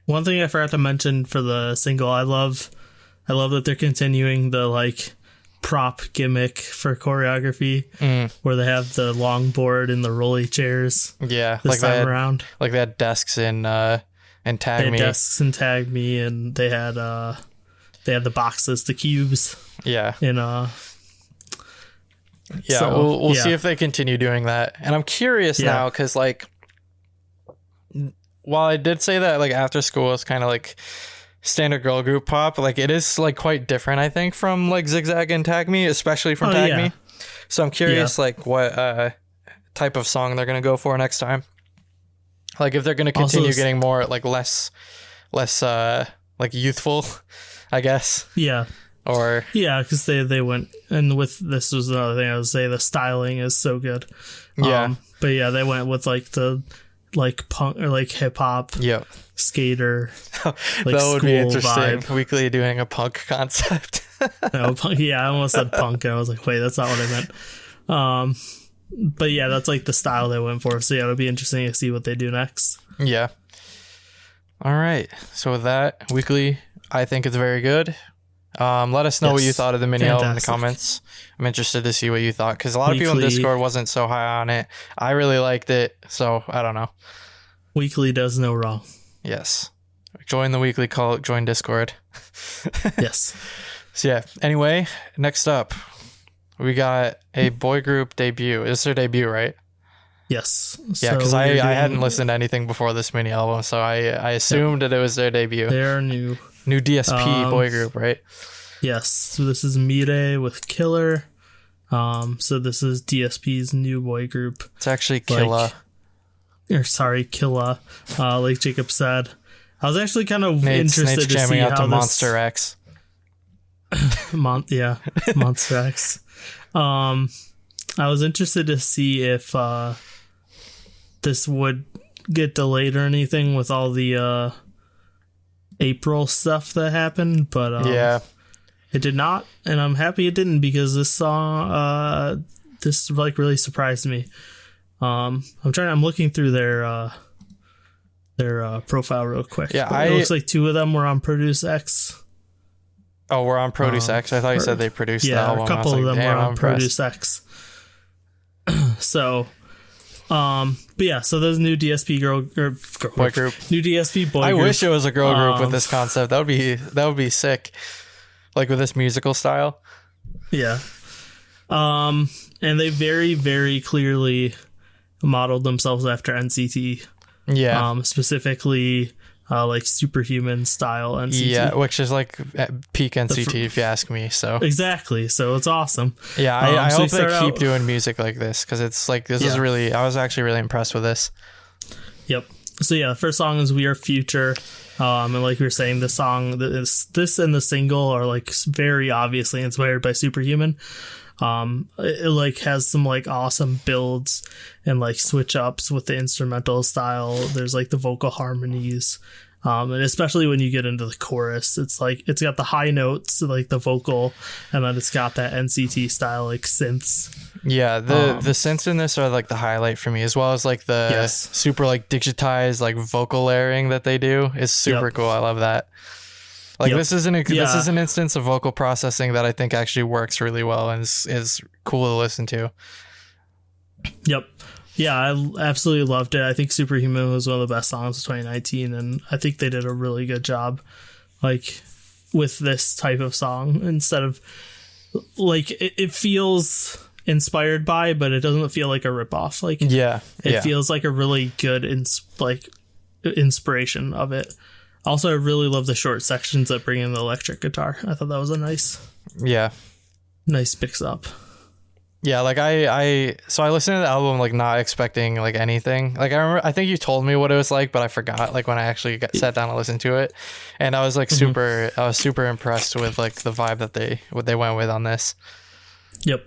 One thing I forgot to mention for the single, I love that they're continuing the like prop gimmick for choreography where they have the longboard and the rolly chairs. Yeah, this time around. Like they had desks in Tag Me. Desks in Tag Me, and they had the boxes, the cubes. Yeah. In yeah, so, we'll see if they continue doing that. And I'm curious now because like while I did say that like After School is kind of like standard girl group pop, like it is like quite different, I think, from like Zigzag and Tag Me, especially from Tag Me. So I'm curious like what type of song they're gonna go for next time. Like if they're gonna continue getting more like less like youthful, I guess. Yeah. Or because they went, and with this was another thing I would say, the styling is so good. Yeah. But yeah, they went with like the like punk or like hip hop. Yep. Like that would be interesting. Vibe. Weekly doing a punk concept. No, I almost said punk, and I was like, wait, that's not what I meant. But yeah, that's like the style they went for. So yeah, it'll be interesting to see what they do next. Yeah. All right. So with that, Weekly, I think it's very good. Let us know what you thought of the mini album in the comments. I'm interested to see what you thought because a lot of people in Discord wasn't so high on it. I really liked it, so I don't know. Weekly does no wrong. Yes. Join the Weekly cult, join Discord. Yes. So yeah, anyway, next up, we got a boy group debut. It's their debut, right? Yes. Yeah, because I hadn't listened to anything before this mini album, so I assumed that it was their debut. They're new. New DSP boy group, right? Yes. So this is Mirae with Killer. So this is DSP's new boy group. It's actually Killa. Killa. Like Jacob said. I was actually kind of interested to jamming see out how to Monster X. Monster X. I was interested to see if this would get delayed or anything with all the April stuff that happened, but it did not, and I'm happy it didn't because this song this like really surprised me. I'm looking through their profile real quick. Yeah, it looks like two of them were on Produce X. Oh, we're on Produce X. I thought you said they produced the album. Yeah, a couple of them were on Produce X. So but yeah, so there's new DSP boy group. New DSP boy group. I wish it was a girl group with this concept. That would be sick. Like with this musical style. Yeah. And they very, very clearly modeled themselves after NCT. Yeah. Specifically like Superhuman style NCT. Yeah, which is like peak NCT if you ask me. So exactly. So it's awesome. Yeah, I hope they keep doing music like this because it's like this is really. I was actually really impressed with this. Yep. So yeah, the first song is "We Are Future," and like we were saying, the song this and the single are like very obviously inspired by Superhuman. It like has some like awesome builds and like switch ups with the instrumental style. There's like the vocal harmonies. And especially when you get into the chorus, it's like it's got the high notes, like the vocal, and then it's got that NCT style like synths. Yeah, the synths in this are like the highlight for me, as well as like the super like digitized like vocal layering that they do is super cool. I love that. Like this is an instance of vocal processing that I think actually works really well and is cool to listen to. Yep. Yeah, I absolutely loved it. I think Superhuman was one of the best songs of 2019, and I think they did a really good job, like, with this type of song. Instead of, like, it feels inspired by, but it doesn't feel like a ripoff. Like, it feels like a really good, inspiration of it. Also, I really love the short sections that bring in the electric guitar. I thought that was a nice mix up. Yeah, like I listened to the album like not expecting like anything. Like I think you told me what it was like, but I forgot like when I actually sat down and listened to it, and I was like super impressed with like the vibe that they went with on this. Yep.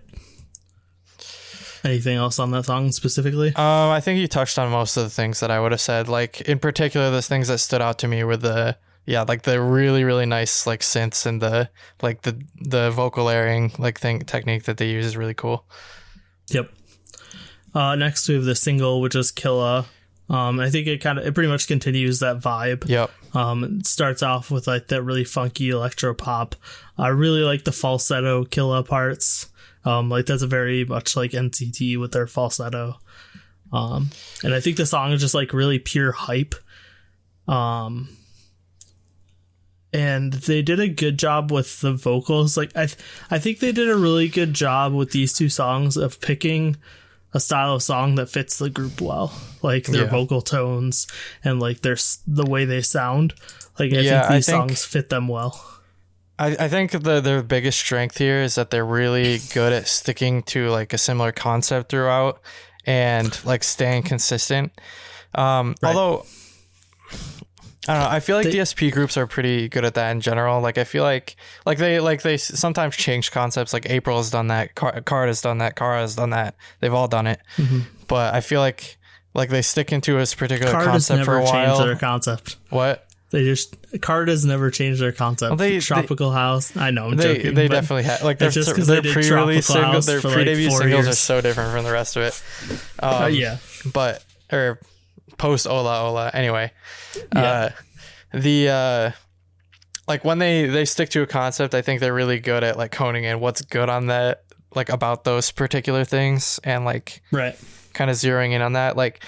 Anything else on that song specifically? I think you touched on most of the things that I would have said. Like in particular, the things that stood out to me were the really, really nice like synths, and the vocal layering like technique that they use is really cool. Yep. Next we have the single, which is Killa. I think it pretty much continues that vibe. Yep. It starts off with like that really funky electro pop. I really like the falsetto Killa parts. Like that's a very much like NCT with their falsetto. And I think the song is just like really pure hype. And they did a good job with the vocals. Like I think they did a really good job with these two songs of picking a style of song that fits the group well, like their vocal tones and like the way they sound. Like I think these songs fit them well. I think their biggest strength here is that they're really good at sticking to like a similar concept throughout and like staying consistent. Although I don't know, I feel like DSP groups are pretty good at that in general. Like I feel like they sometimes change concepts. Like April has done that, Card has done that, Kara has done that. They've all done it. Mm-hmm. But I feel like they stick into a particular concept for a while. Changed their concept. What? Card has never changed their concept. Well, Tropical House. I know, I'm joking. They definitely have. Like their pre-release singles, their pre-debut singles are so different from the rest of it. But or post Ola Ola. Anyway, like when they stick to a concept, I think they're really good at like honing in what's good on that, like about those particular things, and like kind of zeroing in on that. Like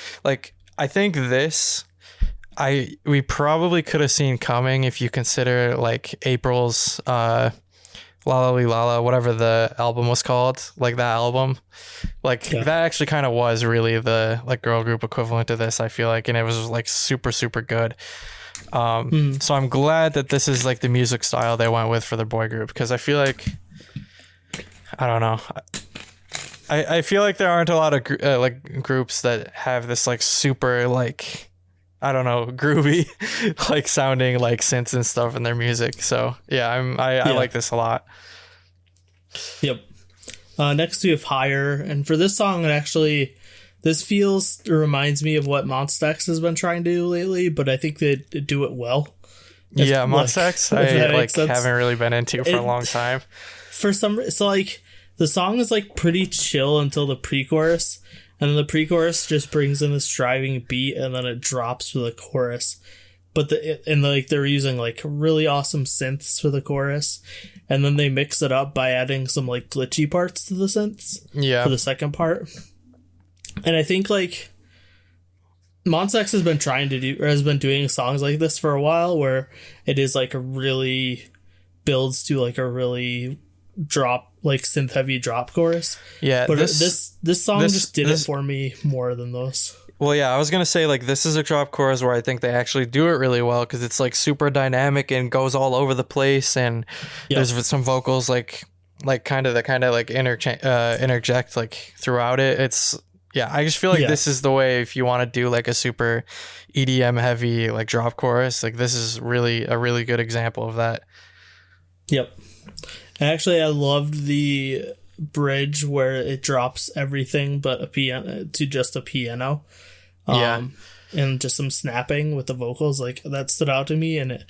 I think we probably could have seen coming if you consider like April's La La Li La La, whatever the album was called, like that album, like that actually kind of was really the like girl group equivalent to this, I feel like, and it was like super good. So I'm glad that this is like the music style they went with for their boy group, because I feel like, I don't know, I feel like there aren't a lot of like groups that have this like super like, I don't know, groovy like sounding like synths and stuff in their music. So yeah, I like this a lot. Yep. Next we have Higher, and for this song, this reminds me of what Monsta X has been trying to do lately, but I think they do it well. Monsta X I like haven't really been into for a long time. For so like the song is like pretty chill until the pre-chorus. And then the pre-chorus just brings in this driving beat, and then it drops for the chorus. But they're using like really awesome synths for the chorus, and then they mix it up by adding some like glitchy parts to the synths for the second part. And I think like Monsta X has been doing songs like this for a while, where it is like a really builds to like a really drop, like synth heavy drop chorus. Yeah, but this song just did it for me more than those. Well, yeah, I was gonna say like this is a drop chorus where I think they actually do it really well, because it's like super dynamic and goes all over the place, and there's some vocals like kind of like interject like throughout it. I just feel like this is the way if you want to do like a super EDM heavy like drop chorus. Like this is really a really good example of that. Yep. Actually, I loved the bridge where it drops everything but a piano to just a piano. and just some snapping with the vocals, like that stood out to me, and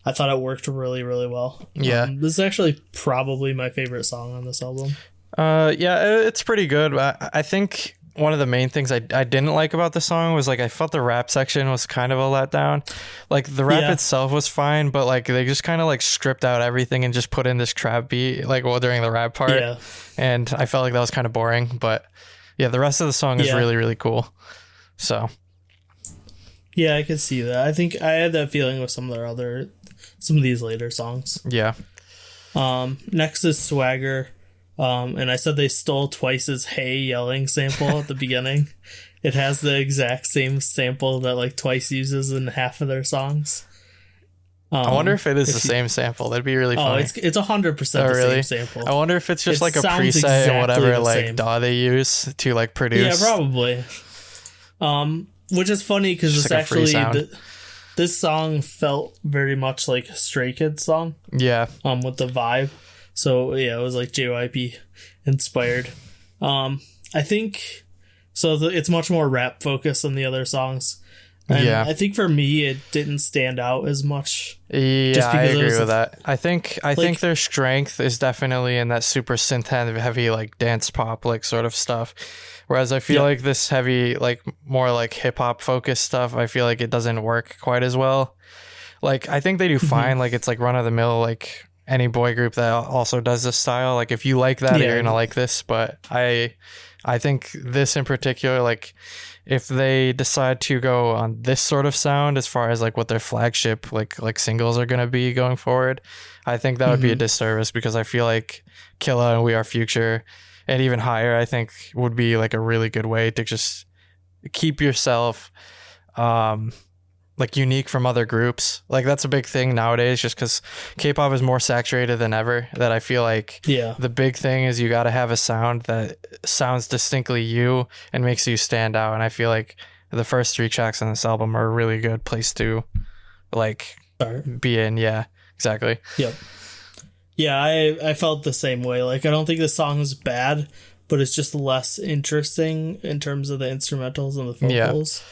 I thought it worked really, really well. Yeah. This is actually probably my favorite song on this album. Yeah, it's pretty good. I think one of the main things I didn't like about the song was like I felt the rap section was kind of a letdown. Like the rap itself was fine, but like they just kind of like stripped out everything and just put in this trap beat like during the rap part. Yeah. And I felt like that was kind of boring, but yeah, the rest of the song is really, really cool. So yeah, I could see that. I think I had that feeling with some of these later songs. Yeah. Next is Swagger. And I said they stole Twice's "Hey" yelling sample at the beginning. It has the exact same sample that like Twice uses in half of their songs. I wonder if it is the same sample. That'd be really funny. Oh, it's 100% the same sample. I wonder if it's just like a preset and whatever like DAW they use to like produce. Yeah, probably. Which is funny because it's like actually this song felt very much like a Stray Kids song. Yeah. With the vibe. So yeah, it was like JYP inspired. I think so. It's much more rap focused than the other songs. And I think for me, it didn't stand out as much. Yeah, I agree with that. I think their strength is definitely in that super synth heavy like dance pop like sort of stuff. Whereas I feel like this heavy like more like hip hop focused stuff, I feel like it doesn't work quite as well. Like I think they do fine. Like it's like run of the mill like any boy group that also does this style. Like if you like that, you're gonna like this. But I think this in particular, like if they decide to go on this sort of sound as far as like what their flagship like singles are gonna be going forward, I think that would be a disservice, because I feel like Killa and We Are Future and even Higher, I think would be like a really good way to just keep yourself like unique from other groups. Like that's a big thing nowadays, just because K-pop is more saturated than ever, that I feel like the big thing is you got to have a sound that sounds distinctly you and makes you stand out. And I feel like the first 3 tracks on this album are a really good place to like be in. Yeah, exactly. Yep. Yeah, I felt the same way. Like I don't think the song is bad, but it's just less interesting in terms of the instrumentals and the vocals.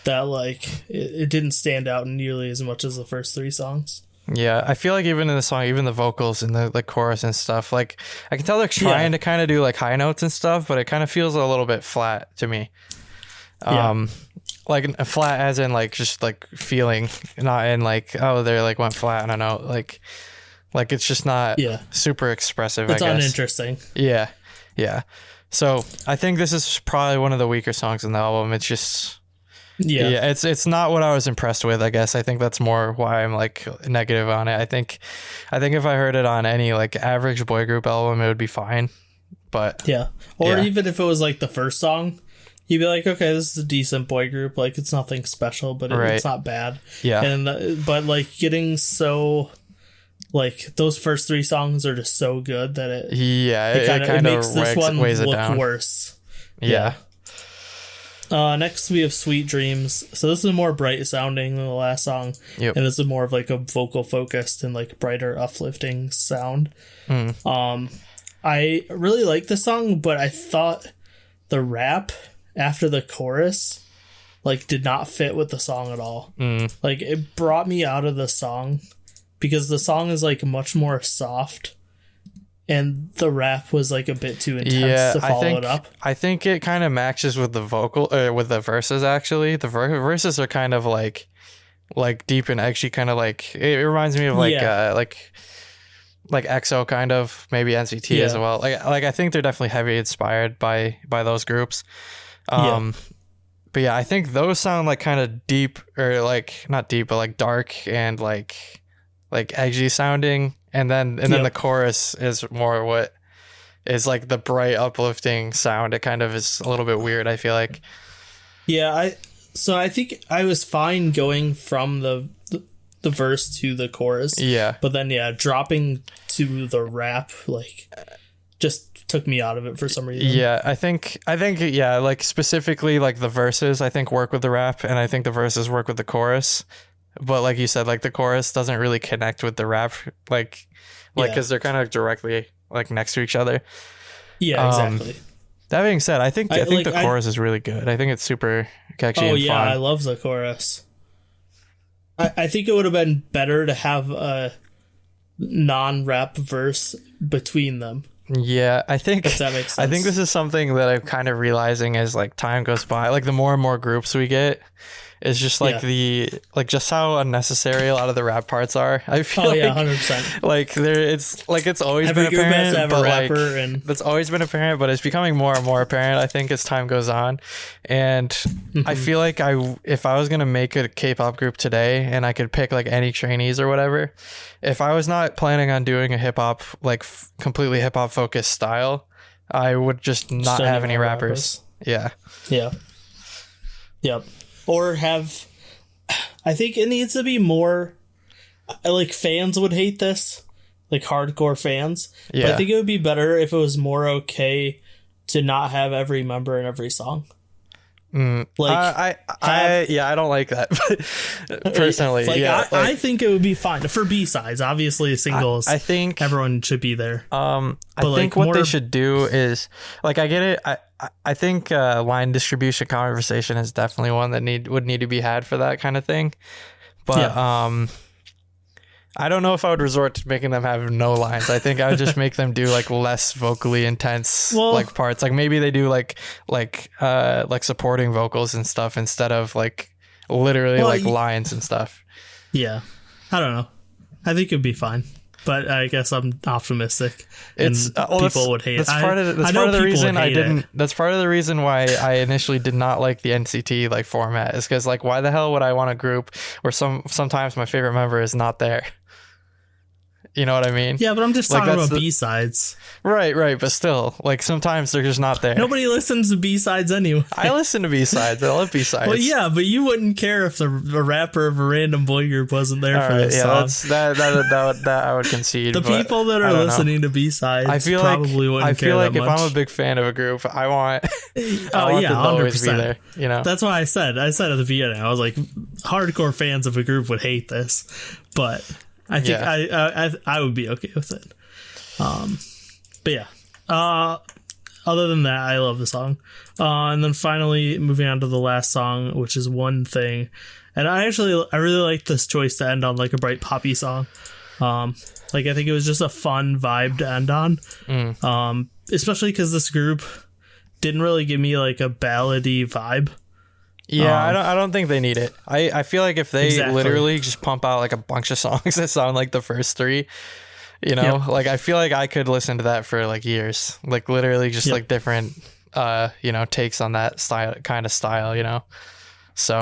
That like it didn't stand out nearly as much as the first 3 songs. Yeah, I feel like even in the song, even the vocals and the chorus and stuff, like I can tell they're trying to kind of do like high notes and stuff, but it kind of feels a little bit flat to me. Like flat as in like just like feeling, not in like, oh, they're like went flat on a note. Like it's just not super expressive. It's I guess uninteresting. Yeah. So I think this is probably one of the weaker songs in the album. It's just it's not what I was impressed with, I guess. I think that's more why I'm like negative on it. I think if I heard it on any like average boy group album, it would be fine. But even if it was like the first song, you'd be like, okay, this is a decent boy group. Like it's nothing special, but it's not bad. Yeah. And but like getting so like those first 3 songs are just so good that it makes this one look worse. Yeah. Next we have Sweet Dreams. So this is more bright sounding than the last song. And this is more of like a vocal focused and like brighter uplifting sound. I really like this song, but I thought the rap after the chorus like did not fit with the song at all. Like it brought me out of the song, because the song is like much more soft. And the rap was like a bit too intense to follow it up. I think it kind of matches with the vocal, with the verses. Actually, the verses are kind of like deep and edgy, kind of like it reminds me of like EXO, kind of maybe NCT as well. Like I think they're definitely heavy inspired by those groups. But yeah, I think those sound like kind of deep, or like not deep, but like dark and like edgy sounding. And then the chorus is more what is like the bright uplifting sound. It kind of is a little bit weird, I feel like. Yeah, I think I was fine going from the verse to the chorus. Yeah. But then dropping to the rap like just took me out of it for some reason. Yeah, I think like specifically like the verses I think work with the rap, and I think the verses work with the chorus. But like you said, like the chorus doesn't really connect with the rap, like because they're kind of directly like next to each other. Yeah, exactly. That being said, I think the chorus is really good. I think it's super catchy and fun. I love the chorus. I think it would have been better to have a non-rap verse between them. Yeah, I think if that makes sense. I think this is something that I'm kind of realizing as like time goes by, like the more and more groups we get, is just like just how unnecessary a lot of the rap parts are. I feel 100%. Like it's always Every been group apparent, has to have but a rapper, and that's always been apparent, but it's becoming more and more apparent, I think, as time goes on. And I feel like if I was gonna make a K-pop group today and I could pick like any trainees or whatever, if I was not planning on doing a hip hop completely hip hop focused style, I would just not have any rappers. Yeah. Yep. Or have, I think it needs to be more, like fans would hate this, like hardcore fans. Yeah. But I think it would be better if it was more okay to not have every member in every song. I don't like that personally. I think it would be fine for B-sides. Obviously, singles. I think everyone should be there. I think what they should do is, like, I get it. I think line distribution conversation is definitely one that would need to be had for that kind of thing. But I don't know if I would resort to making them have no lines. I think I would just make them do like less vocally intense like parts. Like maybe they do like supporting vocals and stuff instead of like literally lines and stuff. Yeah. I don't know. I think it'd be fine. But I guess I'm optimistic. People would hate it. That's part of the reason I didn't. That's part of the reason why I initially did not like the NCT like format, is because like why the hell would I want a group where sometimes my favorite member is not there? You know what I mean? Yeah, but I'm just talking about B-sides. Right. But still, like sometimes they're just not there. Nobody listens to B-sides anyway. I listen to B-sides. I love B-sides. Well, yeah, but you wouldn't care if the rapper of a random boy group wasn't there for this song. That I would concede. The people that are listening to B-sides wouldn't care that much. I feel like if I'm a big fan of a group, I want them to always be there. You know? That's why I said at the beginning, I was like, hardcore fans of a group would hate this, but I think I would be okay with it. But yeah. Other than that, I love the song. And then finally, moving on to the last song, which is One Thing. And I really like this choice to end on like a bright poppy song. I think it was just a fun vibe to end on. Especially because this group didn't really give me like a ballady vibe. Yeah, I don't think they need it. I feel like if they literally just pump out like a bunch of songs that sound like the first three, you know, like I feel like I could listen to that for like years, like literally just like different, takes on that style, you know. So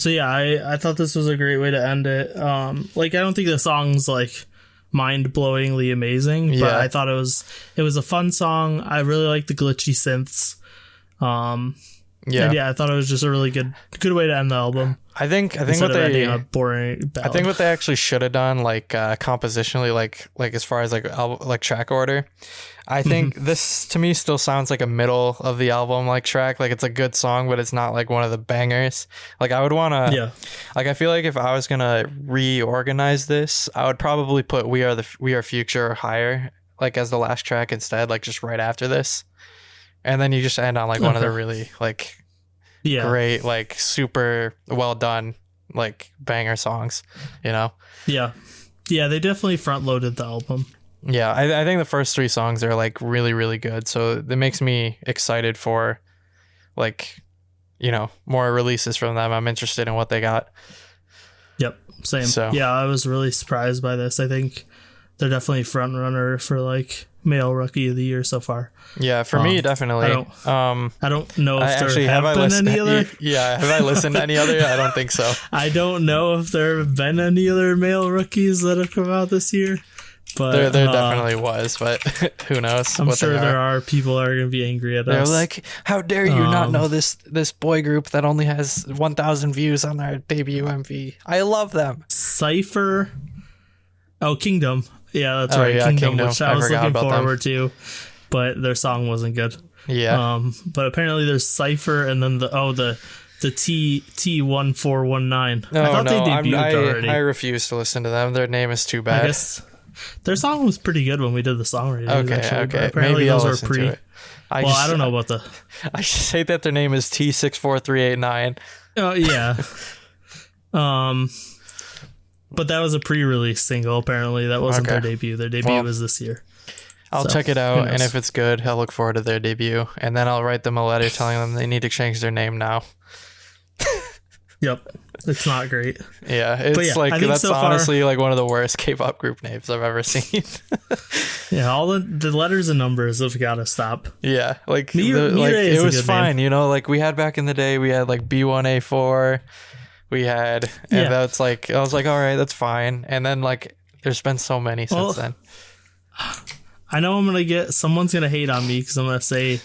yeah, I thought this was a great way to end it. I don't think the song's like mind-blowingly amazing, but I thought it was a fun song. I really like the glitchy synths. I thought it was just a really good way to end the album. I think what they actually should have done, like compositionally, like as far as like track order, I think this to me still sounds like a middle of the album like track. Like it's a good song, but it's not like one of the bangers. Like I would want to, like I feel like if I was gonna reorganize this, I would probably put We Are Future higher, like as the last track instead, like just right after this. And then you just end on like one of the really like great, like super well done, like banger songs, you know? Yeah, they definitely front loaded the album. Yeah, I think the first three songs are like really, really good. So it makes me excited for like, you know, more releases from them. I'm interested in what they got. Yep, same. So yeah, I was really surprised by this. I think they're definitely front runner for like male rookie of the year so far. Yeah, for me definitely. I don't know if there have been any other. Yeah, have I listened to any other? I don't think so. I don't know if there have been any other male rookies that have come out this year. But there definitely was, but who knows? I'm sure there are people that are going to be angry at us. They're like, how dare you not know this boy group that only has 1,000 views on their debut MV? I love them. Cypher. Oh, Kingdom. Yeah, that's right. Yeah, Kingdom, which I was looking forward to, but their song wasn't good. Yeah. But apparently there's Cypher and then the T1419. No, I thought they debuted already. I refuse to listen to them. Their name is too bad. Their song was pretty good when we did the song ratings. Okay, actually, okay. but apparently Maybe I'll those are listen pre. to it. I don't know about the. I just say that their name is T64389. Oh yeah. But that was a pre-release single. Apparently, that wasn't their debut. Their debut was this year. I'll check it out, and if it's good, I'll look forward to their debut, and then I'll write them a letter telling them they need to change their name now. Yep, it's not great. Yeah, it's like that's so honestly like one of the worst K-pop group names I've ever seen. Yeah, all the letters and numbers have got to stop. Yeah, like, Mirae it was fine, you know. Like we had back in the day, we had like B1A4, that's like I was like, all right, that's fine, and then like there's been so many since then. I know someone's gonna hate on me because I'm gonna say,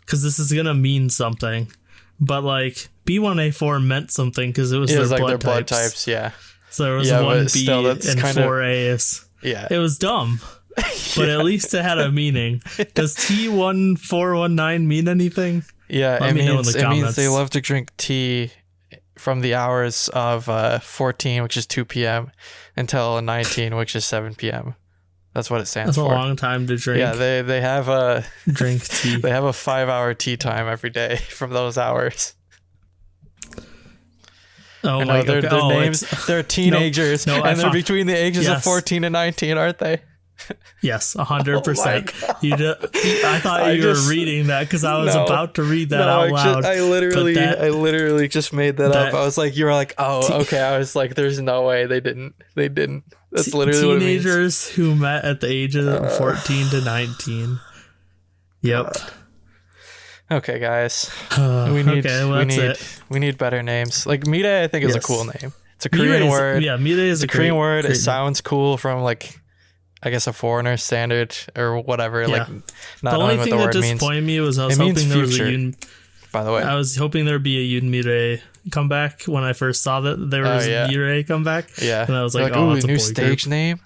because this is gonna mean something, but like B1A4 meant something because it was their blood types. Yeah. So there was one B still, and 4A. Yeah. It was dumb, but at least it had a meaning. Does T1419 mean anything? Yeah, it means they love to drink tea from the hours of 14, which is 2 p.m., until 19, which is 7 p.m. That's what it stands for. That's a long time to drink. Yeah, they have a drink tea. They have a 5-hour tea time every day from those hours. Oh my god! Their names. They're teenagers, and they're between the ages of 14 and 19, aren't they? Yes, 100%. I thought you were reading that because I was about to read that out loud. I literally just made that up. I was like, you were like, oh, okay. I was like, there's no way they didn't. That's literally teenagers who met at the ages of 14 to 19. Yep. Okay, guys. We need better names. Like Mirae, I think is a cool name. It's a Korean word. Yeah, Mirae is a Korean word. It name. sounds cool from like, I guess, a foreigner standard or whatever. Yeah. Like, not the only knowing thing what the that word means. disappointed me was I was hoping there was a Yoon. By the way, I was hoping there'd be a Yoon Mirae comeback when I first saw that there was a Mirae comeback. Yeah, and I was like, oh, it's a new boy stage group. name.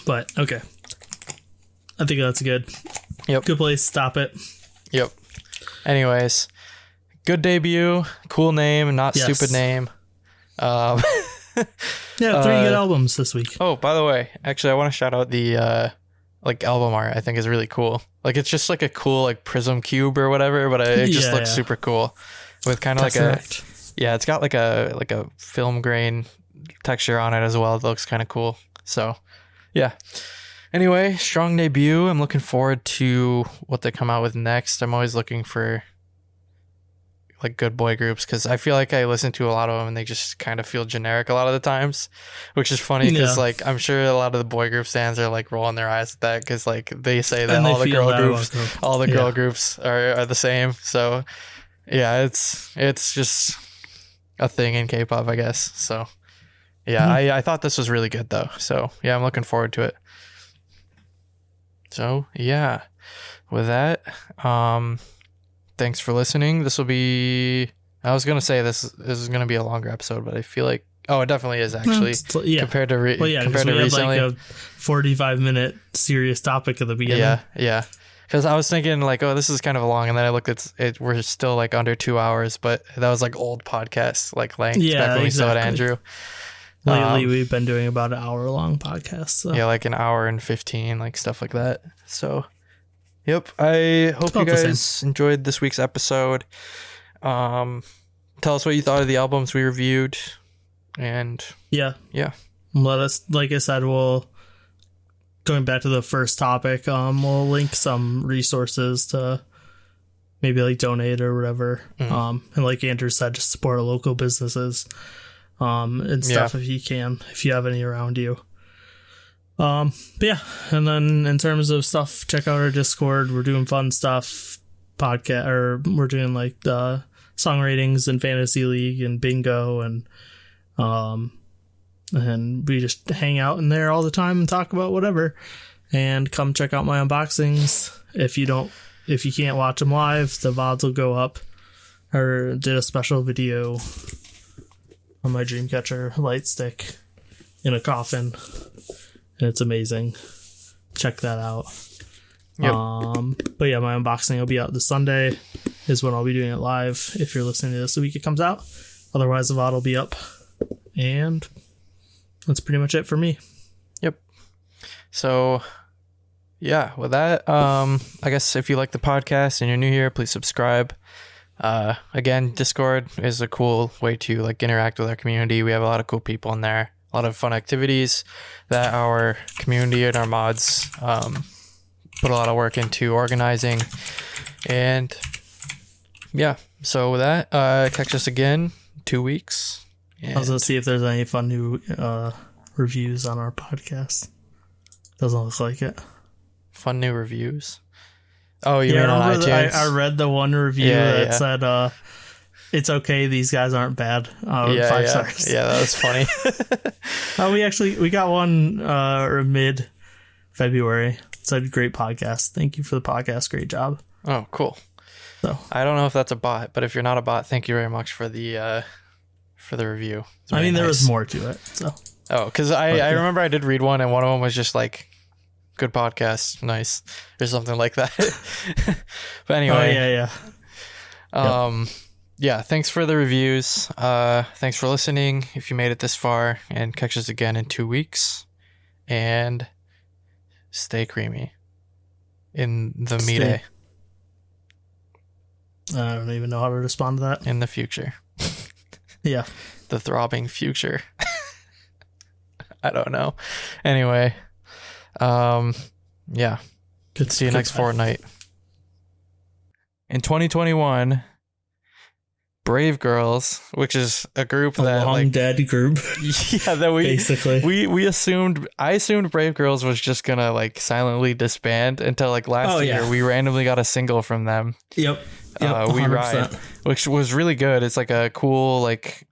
But okay, I think that's good. Yep. Good place. Stop it. Yep. Anyways, good debut. Cool name. Not stupid name. Yeah, 3 good albums this week. Oh, by the way, actually, I want to shout out the like album art. I think is really cool. Like it's just like a cool like prism cube or whatever, but it just looks super cool with kind of like it's got like a film grain texture on it as well. It looks kind of cool. So yeah. Anyway, strong debut. I'm looking forward to what they come out with next. I'm always looking for like good boy groups because I feel like I listen to a lot of them and they just kind of feel generic a lot of the times, which is funny because like I'm sure a lot of the boy group fans are like rolling their eyes at that because like they say that all the girl groups are the same. So yeah, it's just a thing in K-pop, I guess. So yeah, I thought this was really good though. So yeah, I'm looking forward to it. So yeah, with that, thanks for listening. This will be, I was gonna say this is gonna be a longer episode, but I feel like it definitely is actually compared to recently. Like a 45-minute serious topic at the beginning. Yeah. Because I was thinking like, oh, this is kind of long, and then I looked at it. We're still like under 2 hours, but that was like old podcast like length back when we saw it, Andrew. Lately, we've been doing about an hour-long podcast. So. Yeah, like an hour and 15, like stuff like that. So, yep. I hope you guys enjoyed this week's episode. Tell us what you thought of the albums we reviewed, and yeah. Let us, like I said, going back to the first topic. We'll link some resources to maybe like donate or whatever. And like Andrew said, just support local businesses. And stuff if you can, if you have any around you. But yeah, and then in terms of stuff, check out our Discord. We're doing fun stuff, we're doing like the song ratings and fantasy league and bingo, and we just hang out in there all the time and talk about whatever. And come check out my unboxings. If you can't watch them live, the VODs will go up. Or did a special video on my Dreamcatcher light stick in a coffin, and it's amazing. Check that out. Yep. But yeah, my unboxing will be out this Sunday is when I'll be doing it live. If you're listening to this the week it comes out, otherwise the VOD will be up. And that's pretty much it for me. Yep. So yeah, with that, I guess if you like the podcast and you're new here, please subscribe. Again, Discord is a cool way to like interact with our community. We have a lot of cool people in there, a lot of fun activities that our community and our mods put a lot of work into organizing. And yeah, so with that, catch us again 2 weeks. I was gonna see if there's any fun new reviews on our podcast. Doesn't look like it. Fun new reviews. Oh, you mean on iTunes? I read the one review that said, "It's okay. These guys aren't bad." 5 stars. Yeah, that was funny. We got one mid-February. It said, "Great podcast. Thank you for the podcast. Great job." Oh, cool. So I don't know if that's a bot, but if you're not a bot, thank you very much for the review. I mean, there was more to it. So because I remember I did read one, and one of them was just like, "Good podcast, nice," or something like that. But anyway, yeah. Thanks for the reviews. Thanks for listening. If you made it this far, and catch us again in 2 weeks, and stay creamy in the Mirae. I don't even know how to respond to that. In the future. Yeah. The throbbing future. I don't know. Anyway, yeah. Good. See you next fortnight. In 2021, Brave Girls, which is a group that long dead group. Yeah, that basically I assumed Brave Girls was just gonna like silently disband until like last year. We randomly got a single from them. Yep. We Ride, which was really good. It's like a cool like